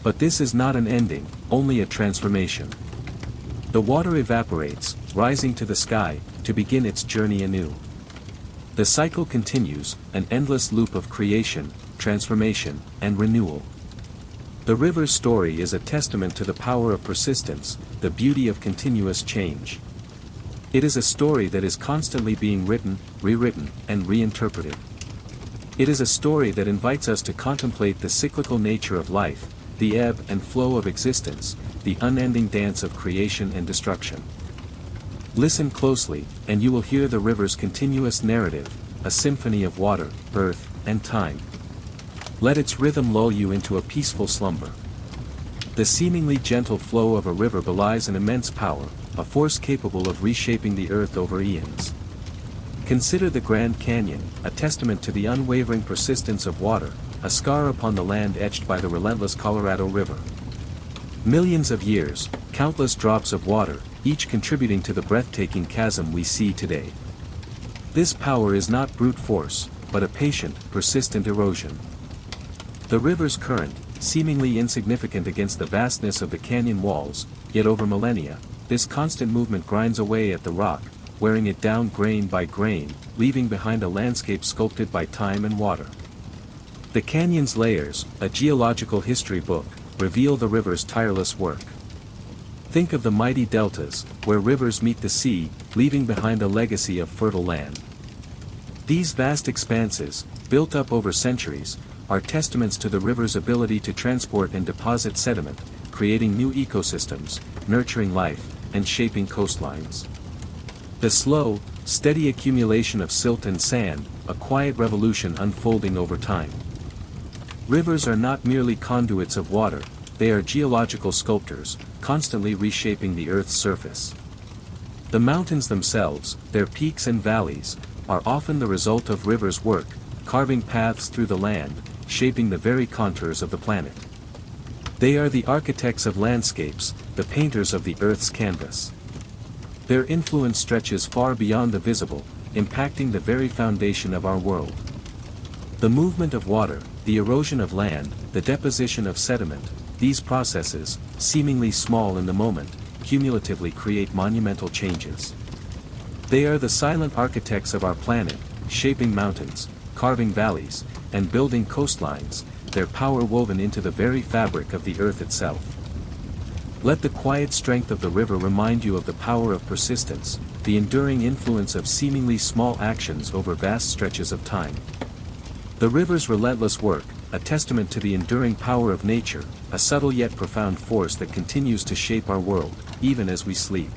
But this is not an ending, only a transformation. The water evaporates, rising to the sky, to begin its journey anew. The cycle continues, an endless loop of creation, transformation, and renewal. The river's story is a testament to the power of persistence, the beauty of continuous change. It is a story that is constantly being written, rewritten, and reinterpreted. It is a story that invites us to contemplate the cyclical nature of life, the ebb and flow of existence, the unending dance of creation and destruction. Listen closely, and you will hear the river's continuous narrative, a symphony of water, earth, and time. Let its rhythm lull you into a peaceful slumber. The seemingly gentle flow of a river belies an immense power, a force capable of reshaping the earth over eons. Consider the Grand Canyon, a testament to the unwavering persistence of water, a scar upon the land etched by the relentless Colorado River. Millions of years, countless drops of water, each contributing to the breathtaking chasm we see today. This power is not brute force, but a patient, persistent erosion. The river's current, seemingly insignificant against the vastness of the canyon walls, yet over millennia, this constant movement grinds away at the rock, wearing it down grain by grain, leaving behind a landscape sculpted by time and water. The canyon's layers, a geological history book, reveal the river's tireless work. Think of the mighty deltas, where rivers meet the sea, leaving behind a legacy of fertile land. These vast expanses, built up over centuries, are testaments to the river's ability to transport and deposit sediment, creating new ecosystems, nurturing life, and shaping coastlines. The slow, steady accumulation of silt and sand, a quiet revolution unfolding over time. Rivers are not merely conduits of water, they are geological sculptors, constantly reshaping the Earth's surface. The mountains themselves, their peaks and valleys, are often the result of rivers' work, carving paths through the land, shaping the very contours of the planet. They are the architects of landscapes, the painters of the Earth's canvas. Their influence stretches far beyond the visible, impacting the very foundation of our world. The movement of water, the erosion of land, the deposition of sediment, these processes, seemingly small in the moment, cumulatively create monumental changes. They are the silent architects of our planet, shaping mountains, carving valleys, and building coastlines, their power woven into the very fabric of the earth itself. Let the quiet strength of the river remind you of the power of persistence, the enduring influence of seemingly small actions over vast stretches of time. The river's relentless work, a testament to the enduring power of nature, a subtle yet profound force that continues to shape our world, even as we sleep.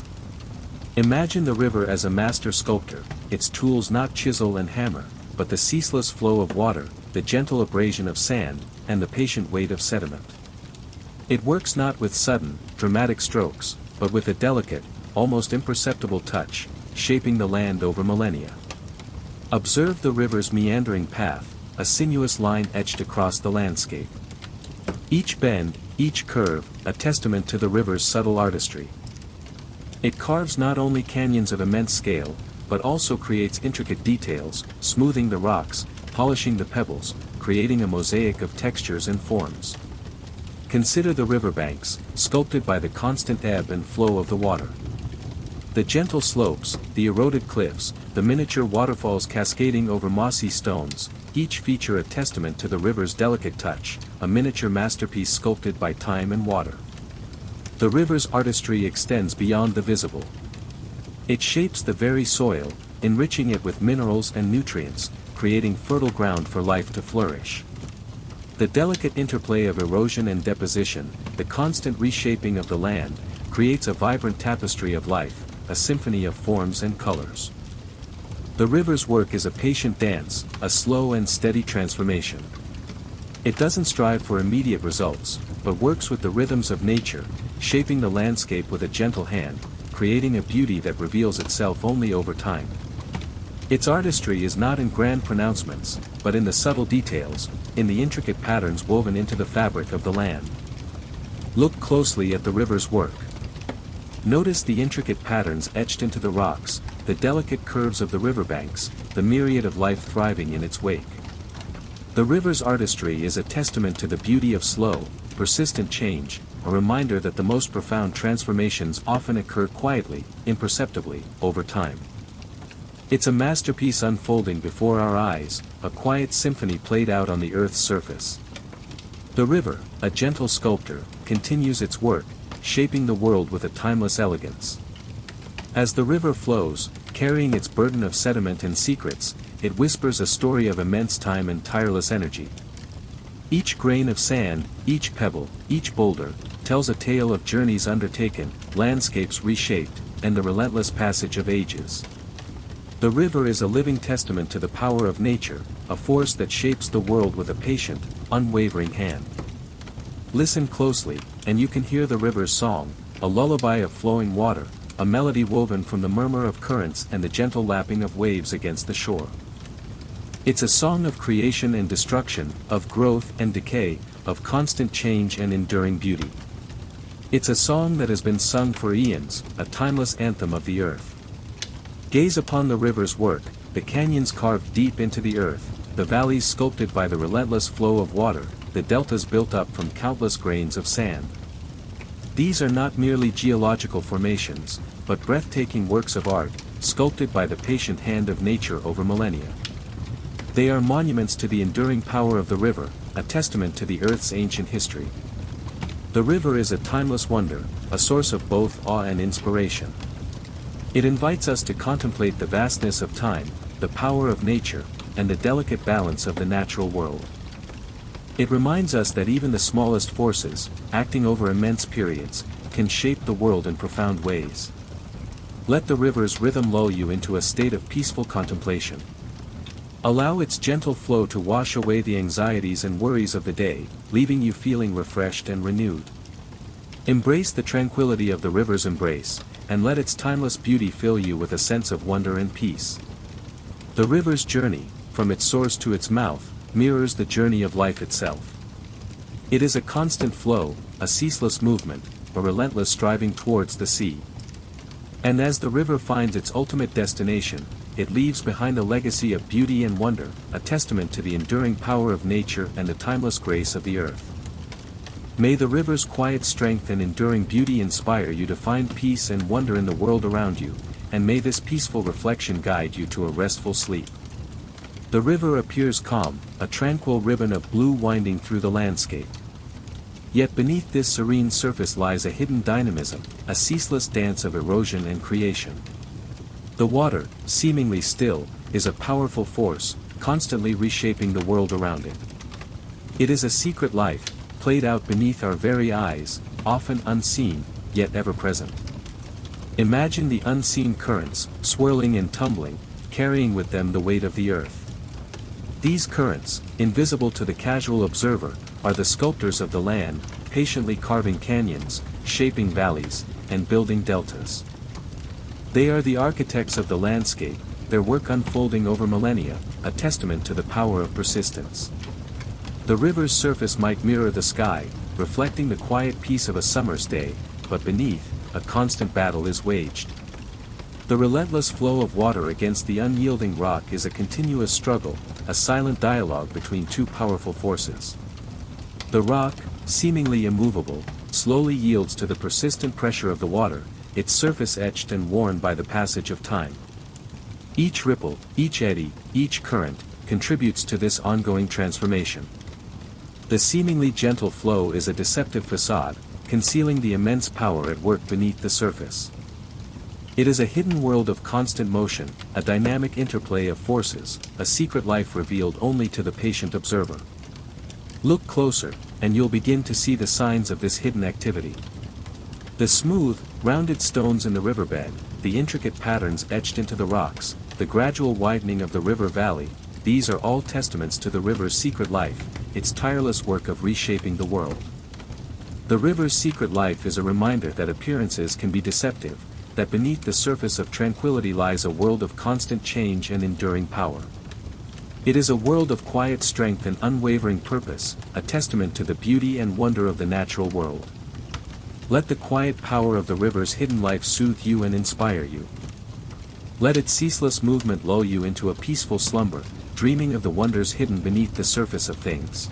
Imagine the river as a master sculptor, its tools not chisel and hammer, but the ceaseless flow of water, the gentle abrasion of sand, and the patient weight of sediment. It works not with sudden, dramatic strokes, but with a delicate, almost imperceptible touch, shaping the land over millennia. Observe the river's meandering path, a sinuous line etched across the landscape. Each bend, each curve, a testament to the river's subtle artistry. It carves not only canyons of immense scale, but also creates intricate details, smoothing the rocks, polishing the pebbles, creating a mosaic of textures and forms. Consider the riverbanks, sculpted by the constant ebb and flow of the water. The gentle slopes, the eroded cliffs, the miniature waterfalls cascading over mossy stones, each feature a testament to the river's delicate touch, a miniature masterpiece sculpted by time and water. The river's artistry extends beyond the visible. It shapes the very soil, enriching it with minerals and nutrients, creating fertile ground for life to flourish. The delicate interplay of erosion and deposition, the constant reshaping of the land, creates a vibrant tapestry of life, a symphony of forms and colors. The river's work is a patient dance, a slow and steady transformation. It doesn't strive for immediate results, but works with the rhythms of nature, shaping the landscape with a gentle hand, creating a beauty that reveals itself only over time. Its artistry is not in grand pronouncements, but in the subtle details, in the intricate patterns woven into the fabric of the land. Look closely at the river's work. Notice the intricate patterns etched into the rocks, the delicate curves of the riverbanks, the myriad of life thriving in its wake. The river's artistry is a testament to the beauty of slow, persistent change, a reminder that the most profound transformations often occur quietly, imperceptibly, over time. It's a masterpiece unfolding before our eyes, a quiet symphony played out on the earth's surface. The river, a gentle sculptor, continues its work, shaping the world with a timeless elegance. As the river flows, carrying its burden of sediment and secrets, it whispers a story of immense time and tireless energy. Each grain of sand, each pebble, each boulder, tells a tale of journeys undertaken, landscapes reshaped, and the relentless passage of ages. The river is a living testament to the power of nature, a force that shapes the world with a patient, unwavering hand. Listen closely, and you can hear the river's song, a lullaby of flowing water, a melody woven from the murmur of currents and the gentle lapping of waves against the shore. It's a song of creation and destruction, of growth and decay, of constant change and enduring beauty. It's a song that has been sung for eons, a timeless anthem of the earth. Gaze upon the river's work, the canyons carved deep into the earth, the valleys sculpted by the relentless flow of water, the deltas built up from countless grains of sand. These are not merely geological formations, but breathtaking works of art, sculpted by the patient hand of nature over millennia. They are monuments to the enduring power of the river, a testament to the earth's ancient history. The river is a timeless wonder, a source of both awe and inspiration. It invites us to contemplate the vastness of time, the power of nature, and the delicate balance of the natural world. It reminds us that even the smallest forces, acting over immense periods, can shape the world in profound ways. Let the river's rhythm lull you into a state of peaceful contemplation. Allow its gentle flow to wash away the anxieties and worries of the day, leaving you feeling refreshed and renewed. Embrace the tranquility of the river's embrace, and let its timeless beauty fill you with a sense of wonder and peace. The river's journey, from its source to its mouth, mirrors the journey of life itself. It is a constant flow, a ceaseless movement, a relentless striving towards the sea. And as the river finds its ultimate destination, it leaves behind a legacy of beauty and wonder, a testament to the enduring power of nature and the timeless grace of the earth. May the river's quiet strength and enduring beauty inspire you to find peace and wonder in the world around you, and may this peaceful reflection guide you to a restful sleep. The river appears calm, a tranquil ribbon of blue winding through the landscape. Yet beneath this serene surface lies a hidden dynamism, a ceaseless dance of erosion and creation. The water, seemingly still, is a powerful force, constantly reshaping the world around it. It is a secret life, played out beneath our very eyes, often unseen, yet ever present. Imagine the unseen currents, swirling and tumbling, carrying with them the weight of the earth. These currents, invisible to the casual observer, are the sculptors of the land, patiently carving canyons, shaping valleys, and building deltas. They are the architects of the landscape, their work unfolding over millennia, a testament to the power of persistence. The river's surface might mirror the sky, reflecting the quiet peace of a summer's day, but beneath, a constant battle is waged. The relentless flow of water against the unyielding rock is a continuous struggle, a silent dialogue between two powerful forces. The rock, seemingly immovable, slowly yields to the persistent pressure of the water, its surface etched and worn by the passage of time. Each ripple, each eddy, each current, contributes to this ongoing transformation. The seemingly gentle flow is a deceptive facade, concealing the immense power at work beneath the surface. It is a hidden world of constant motion, a dynamic interplay of forces, a secret life revealed only to the patient observer. Look closer, and you'll begin to see the signs of this hidden activity. The smooth, rounded stones in the riverbed, the intricate patterns etched into the rocks, the gradual widening of the river valley, these are all testaments to the river's secret life, its tireless work of reshaping the world. The river's secret life is a reminder that appearances can be deceptive, that beneath the surface of tranquility lies a world of constant change and enduring power. It is a world of quiet strength and unwavering purpose, a testament to the beauty and wonder of the natural world. Let the quiet power of the river's hidden life soothe you and inspire you. Let its ceaseless movement lull you into a peaceful slumber, dreaming of the wonders hidden beneath the surface of things.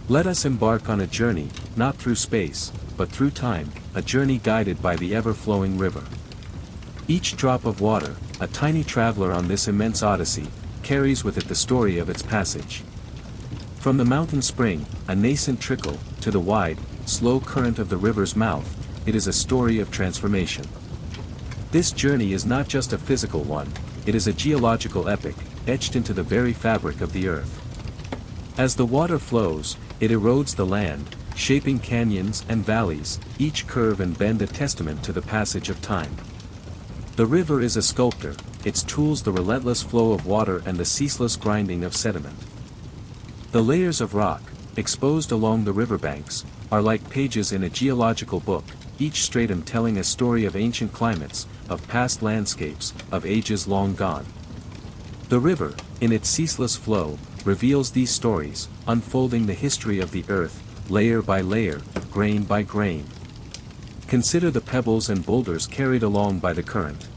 Let us embark on a journey, not through space, but through time, a journey guided by the ever-flowing river. Each drop of water, a tiny traveler on this immense odyssey, carries with it the story of its passage. From the mountain spring, a nascent trickle, to the wide, slow current of the river's mouth, it is a story of transformation. This journey is not just a physical one, it is a geological epic, etched into the very fabric of the earth. As the water flows, it erodes the land, shaping canyons and valleys, each curve and bend a testament to the passage of time. The river is a sculptor, its tools the relentless flow of water and the ceaseless grinding of sediment. The layers of rock, exposed along the riverbanks, are like pages in a geological book, each stratum telling a story of ancient climates, of past landscapes, of ages long gone. The river, in its ceaseless flow, reveals these stories, unfolding the history of the earth, layer by layer, grain by grain. Consider the pebbles and boulders carried along by the current.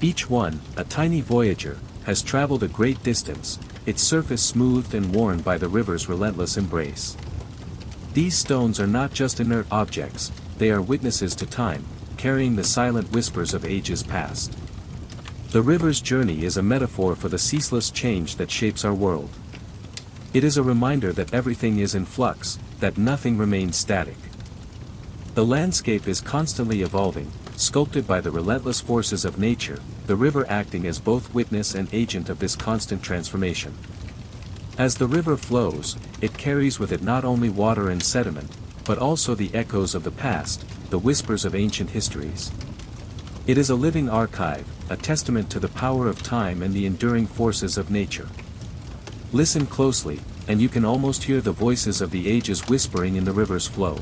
Each one, a tiny voyager, has traveled a great distance, its surface smoothed and worn by the river's relentless embrace. These stones are not just inert objects, they are witnesses to time, carrying the silent whispers of ages past. The river's journey is a metaphor for the ceaseless change that shapes our world. It is a reminder that everything is in flux, that nothing remains static. The landscape is constantly evolving, sculpted by the relentless forces of nature, the river acting as both witness and agent of this constant transformation. As the river flows, it carries with it not only water and sediment, but also the echoes of the past, the whispers of ancient histories. It is a living archive, a testament to the power of time and the enduring forces of nature. Listen closely, and you can almost hear the voices of the ages whispering in the river's flow.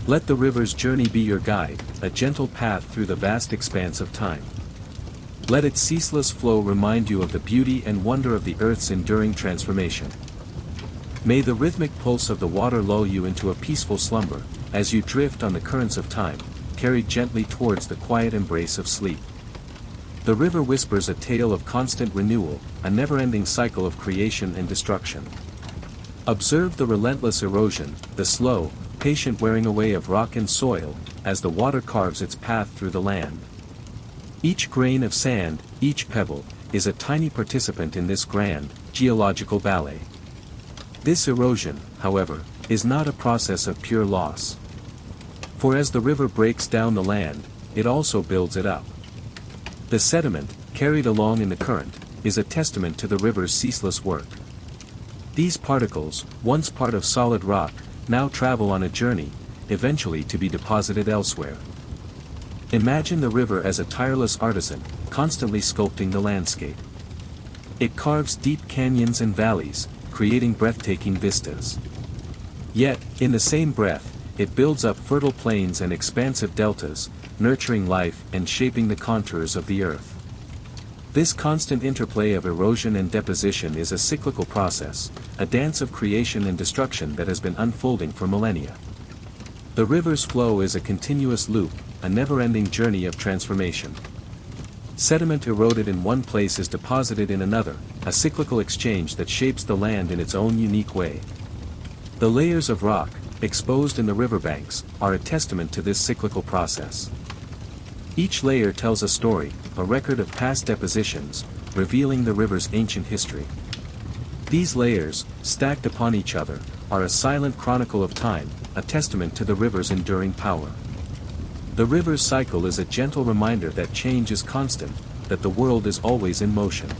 Let the river's journey be your guide, a gentle path through the vast expanse of time. Let its ceaseless flow remind you of the beauty and wonder of the earth's enduring transformation. May the rhythmic pulse of the water lull you into a peaceful slumber, as you drift on the currents of time, carried gently towards the quiet embrace of sleep. The river whispers a tale of constant renewal, a never-ending cycle of creation and destruction. Observe the relentless erosion, the slow, patient wearing away of rock and soil, as the water carves its path through the land. Each grain of sand, each pebble, is a tiny participant in this grand, geological ballet. This erosion, however, is not a process of pure loss. For as the river breaks down the land, it also builds it up. The sediment, carried along in the current, is a testament to the river's ceaseless work. These particles, once part of solid rock, now travel on a journey, eventually to be deposited elsewhere. Imagine the river as a tireless artisan, constantly sculpting the landscape. It carves deep canyons and valleys, creating breathtaking vistas. Yet, in the same breath, it builds up fertile plains and expansive deltas, nurturing life and shaping the contours of the earth. This constant interplay of erosion and deposition is a cyclical process, a dance of creation and destruction that has been unfolding for millennia. The river's flow is a continuous loop, a never-ending journey of transformation. Sediment eroded in one place is deposited in another, a cyclical exchange that shapes the land in its own unique way. The layers of rock, exposed in the riverbanks, are a testament to this cyclical process. Each layer tells a story, a record of past depositions, revealing the river's ancient history. These layers, stacked upon each other, are a silent chronicle of time, a testament to the river's enduring power. The river's cycle is a gentle reminder that change is constant, that the world is always in motion.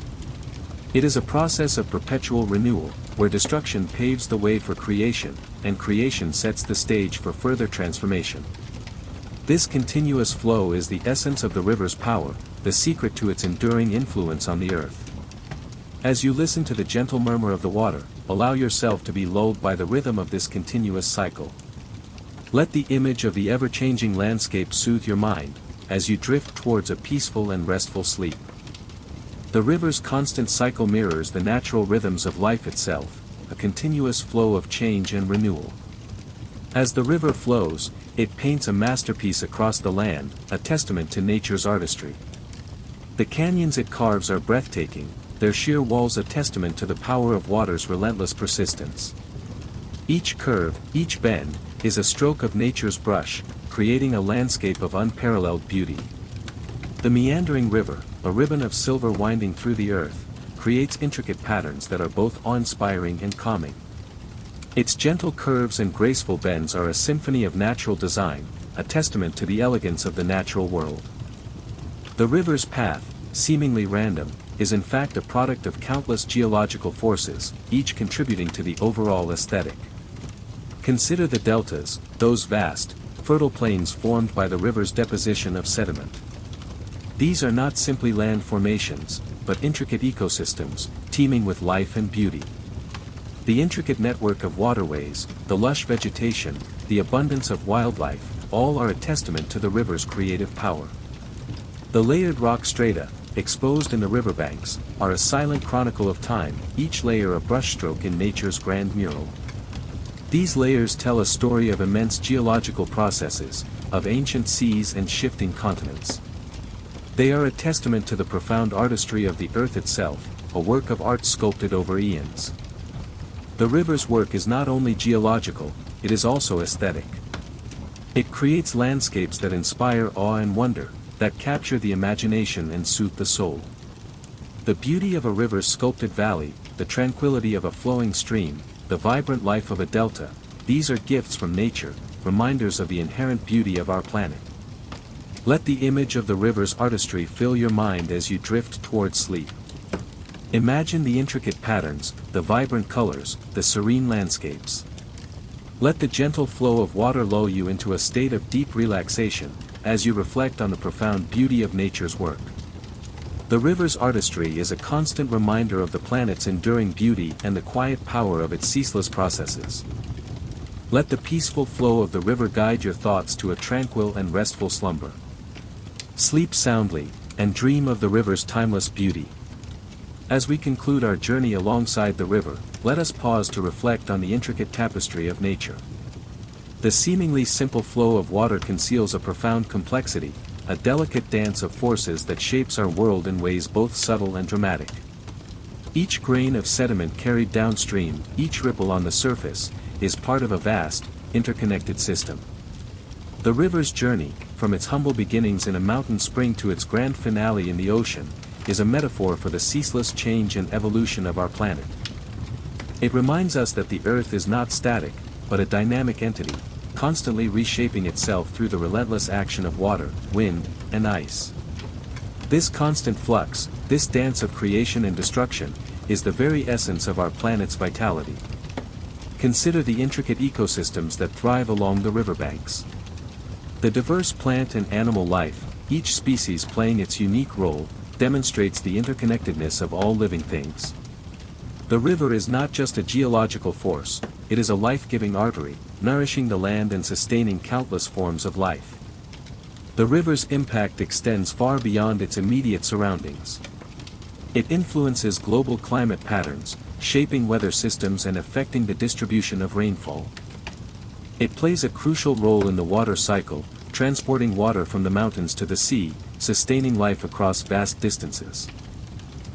It is a process of perpetual renewal, where destruction paves the way for creation, and creation sets the stage for further transformation. This continuous flow is the essence of the river's power, the secret to its enduring influence on the earth. As you listen to the gentle murmur of the water, allow yourself to be lulled by the rhythm of this continuous cycle. Let the image of the ever-changing landscape soothe your mind, as you drift towards a peaceful and restful sleep. The river's constant cycle mirrors the natural rhythms of life itself, a continuous flow of change and renewal. As the river flows, it paints a masterpiece across the land, a testament to nature's artistry. The canyons it carves are breathtaking, their sheer walls a testament to the power of water's relentless persistence. Each curve, each bend, is a stroke of nature's brush, creating a landscape of unparalleled beauty. The meandering river, a ribbon of silver winding through the earth, creates intricate patterns that are both awe-inspiring and calming. Its gentle curves and graceful bends are a symphony of natural design, a testament to the elegance of the natural world. The river's path, seemingly random, is in fact a product of countless geological forces, each contributing to the overall aesthetic. Consider the deltas, those vast, fertile plains formed by the river's deposition of sediment. These are not simply land formations, but intricate ecosystems, teeming with life and beauty. The intricate network of waterways, the lush vegetation, the abundance of wildlife, all are a testament to the river's creative power. The layered rock strata, exposed in the riverbanks, are a silent chronicle of time, each layer a brushstroke in nature's grand mural. These layers tell a story of immense geological processes, of ancient seas and shifting continents. They are a testament to the profound artistry of the earth itself, a work of art sculpted over eons. The river's work is not only geological, it is also aesthetic. It creates landscapes that inspire awe and wonder, that capture the imagination and soothe the soul. The beauty of a river's sculpted valley, the tranquility of a flowing stream, the vibrant life of a delta, these are gifts from nature, reminders of the inherent beauty of our planet. Let the image of the river's artistry fill your mind as you drift towards sleep. Imagine the intricate patterns, the vibrant colors, the serene landscapes. Let the gentle flow of water lull you into a state of deep relaxation, as you reflect on the profound beauty of nature's work. The river's artistry is a constant reminder of the planet's enduring beauty and the quiet power of its ceaseless processes. Let the peaceful flow of the river guide your thoughts to a tranquil and restful slumber. Sleep soundly, and dream of the river's timeless beauty. As we conclude our journey alongside the river, let us pause to reflect on the intricate tapestry of nature. The seemingly simple flow of water conceals a profound complexity, a delicate dance of forces that shapes our world in ways both subtle and dramatic. Each grain of sediment carried downstream, each ripple on the surface, is part of a vast, interconnected system. The river's journey, from its humble beginnings in a mountain spring to its grand finale in the ocean, is a metaphor for the ceaseless change and evolution of our planet. It reminds us that the Earth is not static, but a dynamic entity, constantly reshaping itself through the relentless action of water, wind, and ice. This constant flux, this dance of creation and destruction, is the very essence of our planet's vitality. Consider the intricate ecosystems that thrive along the riverbanks. The diverse plant and animal life, each species playing its unique role, demonstrates the interconnectedness of all living things. The river is not just a geological force, it is a life-giving artery, nourishing the land and sustaining countless forms of life. The river's impact extends far beyond its immediate surroundings. It influences global climate patterns, shaping weather systems and affecting the distribution of rainfall. It plays a crucial role in the water cycle, transporting water from the mountains to the sea, sustaining life across vast distances.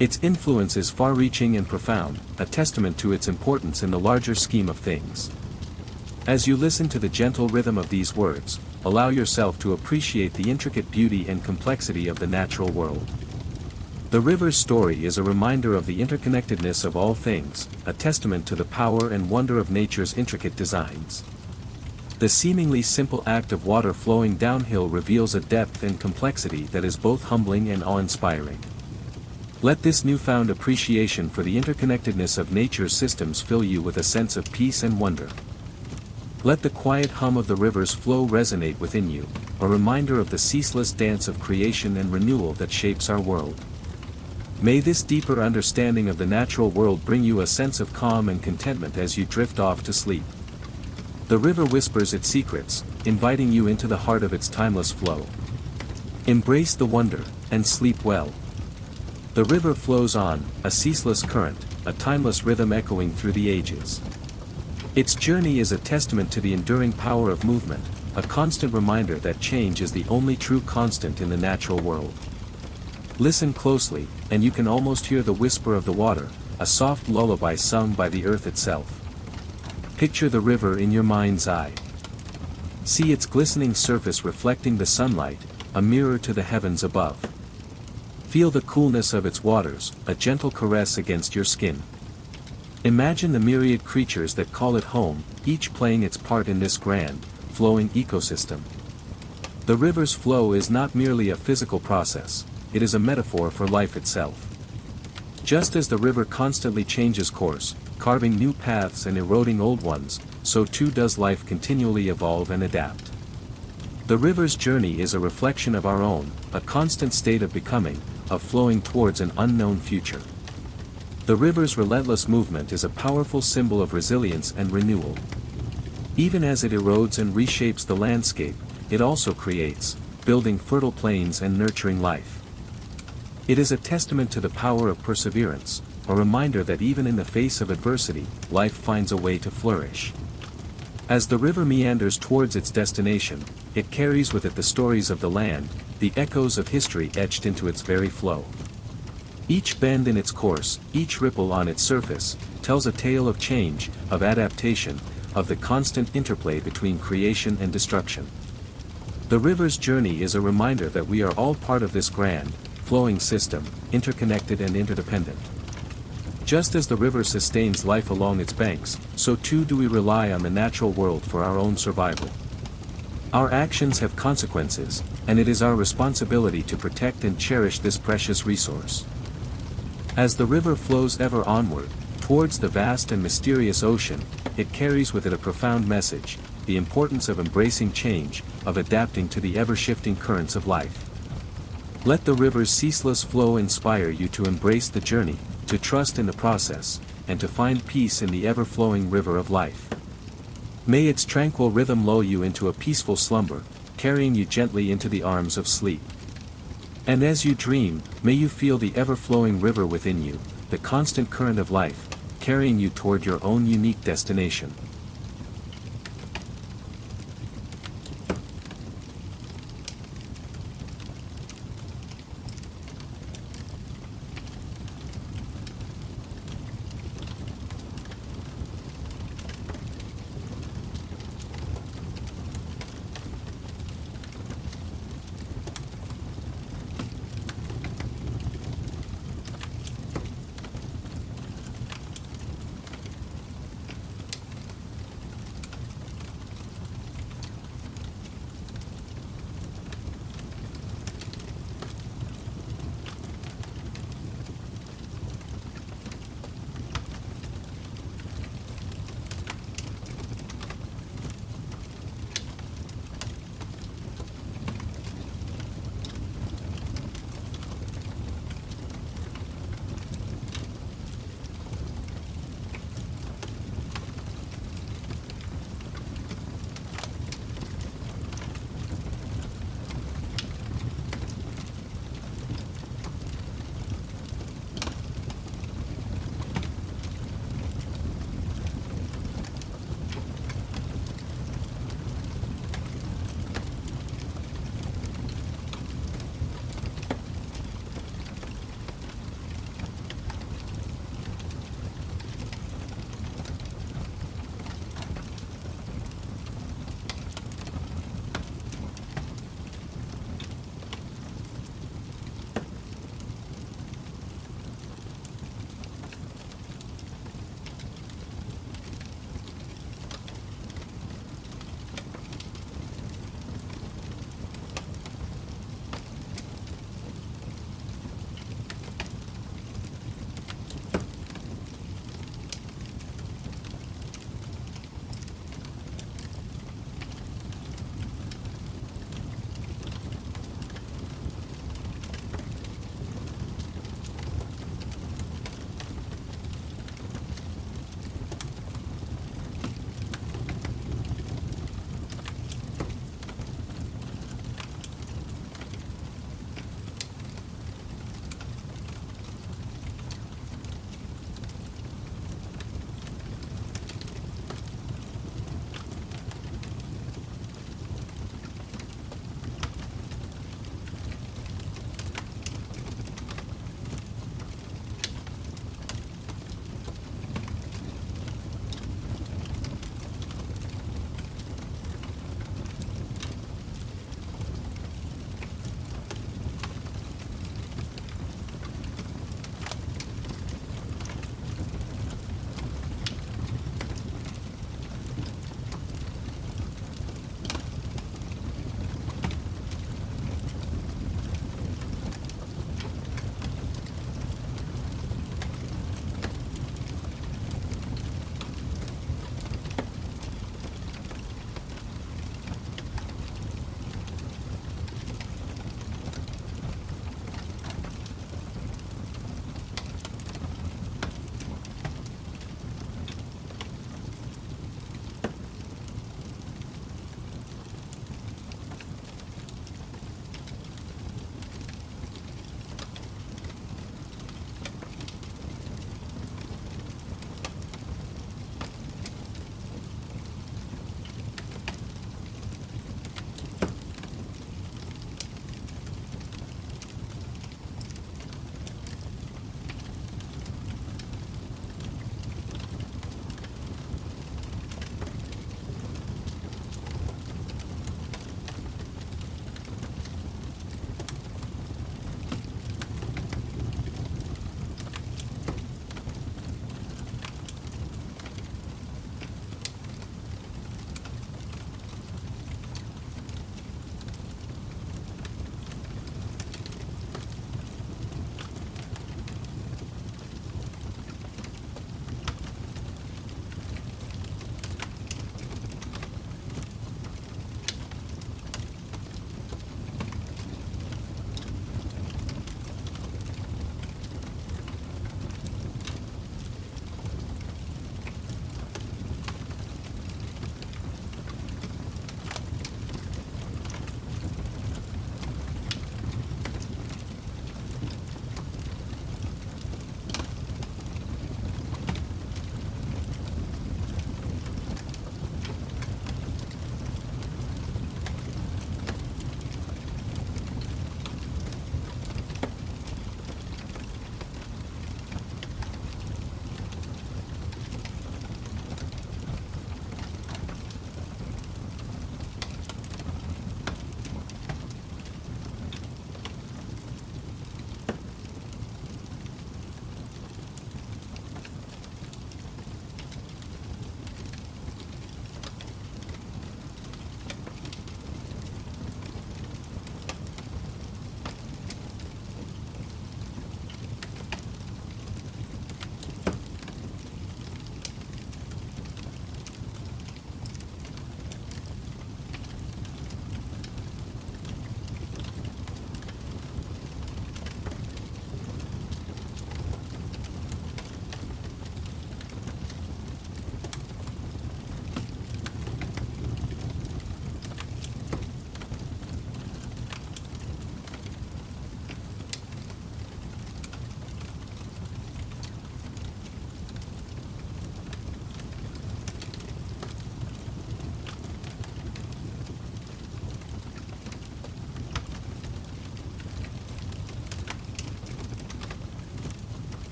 Its influence is far-reaching and profound, a testament to its importance in the larger scheme of things. As you listen to the gentle rhythm of these words, allow yourself to appreciate the intricate beauty and complexity of the natural world. The river's story is a reminder of the interconnectedness of all things, a testament to the power and wonder of nature's intricate designs. The seemingly simple act of water flowing downhill reveals a depth and complexity that is both humbling and awe-inspiring. Let this newfound appreciation for the interconnectedness of nature's systems fill you with a sense of peace and wonder. Let the quiet hum of the river's flow resonate within you, a reminder of the ceaseless dance of creation and renewal that shapes our world. May this deeper understanding of the natural world bring you a sense of calm and contentment as you drift off to sleep. The river whispers its secrets, inviting you into the heart of its timeless flow. Embrace the wonder, and sleep well. The river flows on, a ceaseless current, a timeless rhythm echoing through the ages. Its journey is a testament to the enduring power of movement, a constant reminder that change is the only true constant in the natural world. Listen closely, and you can almost hear the whisper of the water, a soft lullaby sung by the earth itself. Picture the river in your mind's eye. See its glistening surface reflecting the sunlight, a mirror to the heavens above. Feel the coolness of its waters, a gentle caress against your skin. Imagine the myriad creatures that call it home, each playing its part in this grand, flowing ecosystem. The river's flow is not merely a physical process, it is a metaphor for life itself. Just as the river constantly changes course, carving new paths and eroding old ones, so too does life continually evolve and adapt. The river's journey is a reflection of our own, a constant state of becoming, of flowing towards an unknown future. The river's relentless movement is a powerful symbol of resilience and renewal. Even as it erodes and reshapes the landscape, it also creates, building fertile plains and nurturing life. It is a testament to the power of perseverance, a reminder that even in the face of adversity, life finds a way to flourish. As the river meanders towards its destination, it carries with it the stories of the land, the echoes of history etched into its very flow. Each bend in its course, each ripple on its surface, tells a tale of change, of adaptation, of the constant interplay between creation and destruction. The river's journey is a reminder that we are all part of this grand, flowing system, interconnected and interdependent. Just as the river sustains life along its banks, so too do we rely on the natural world for our own survival. Our actions have consequences, and it is our responsibility to protect and cherish this precious resource. As the river flows ever onward, towards the vast and mysterious ocean, it carries with it a profound message, the importance of embracing change, of adapting to the ever-shifting currents of life. Let the river's ceaseless flow inspire you to embrace the journey, to trust in the process, and to find peace in the ever-flowing river of life. May its tranquil rhythm lull you into a peaceful slumber, carrying you gently into the arms of sleep. And as you dream, may you feel the ever-flowing river within you, the constant current of life, carrying you toward your own unique destination.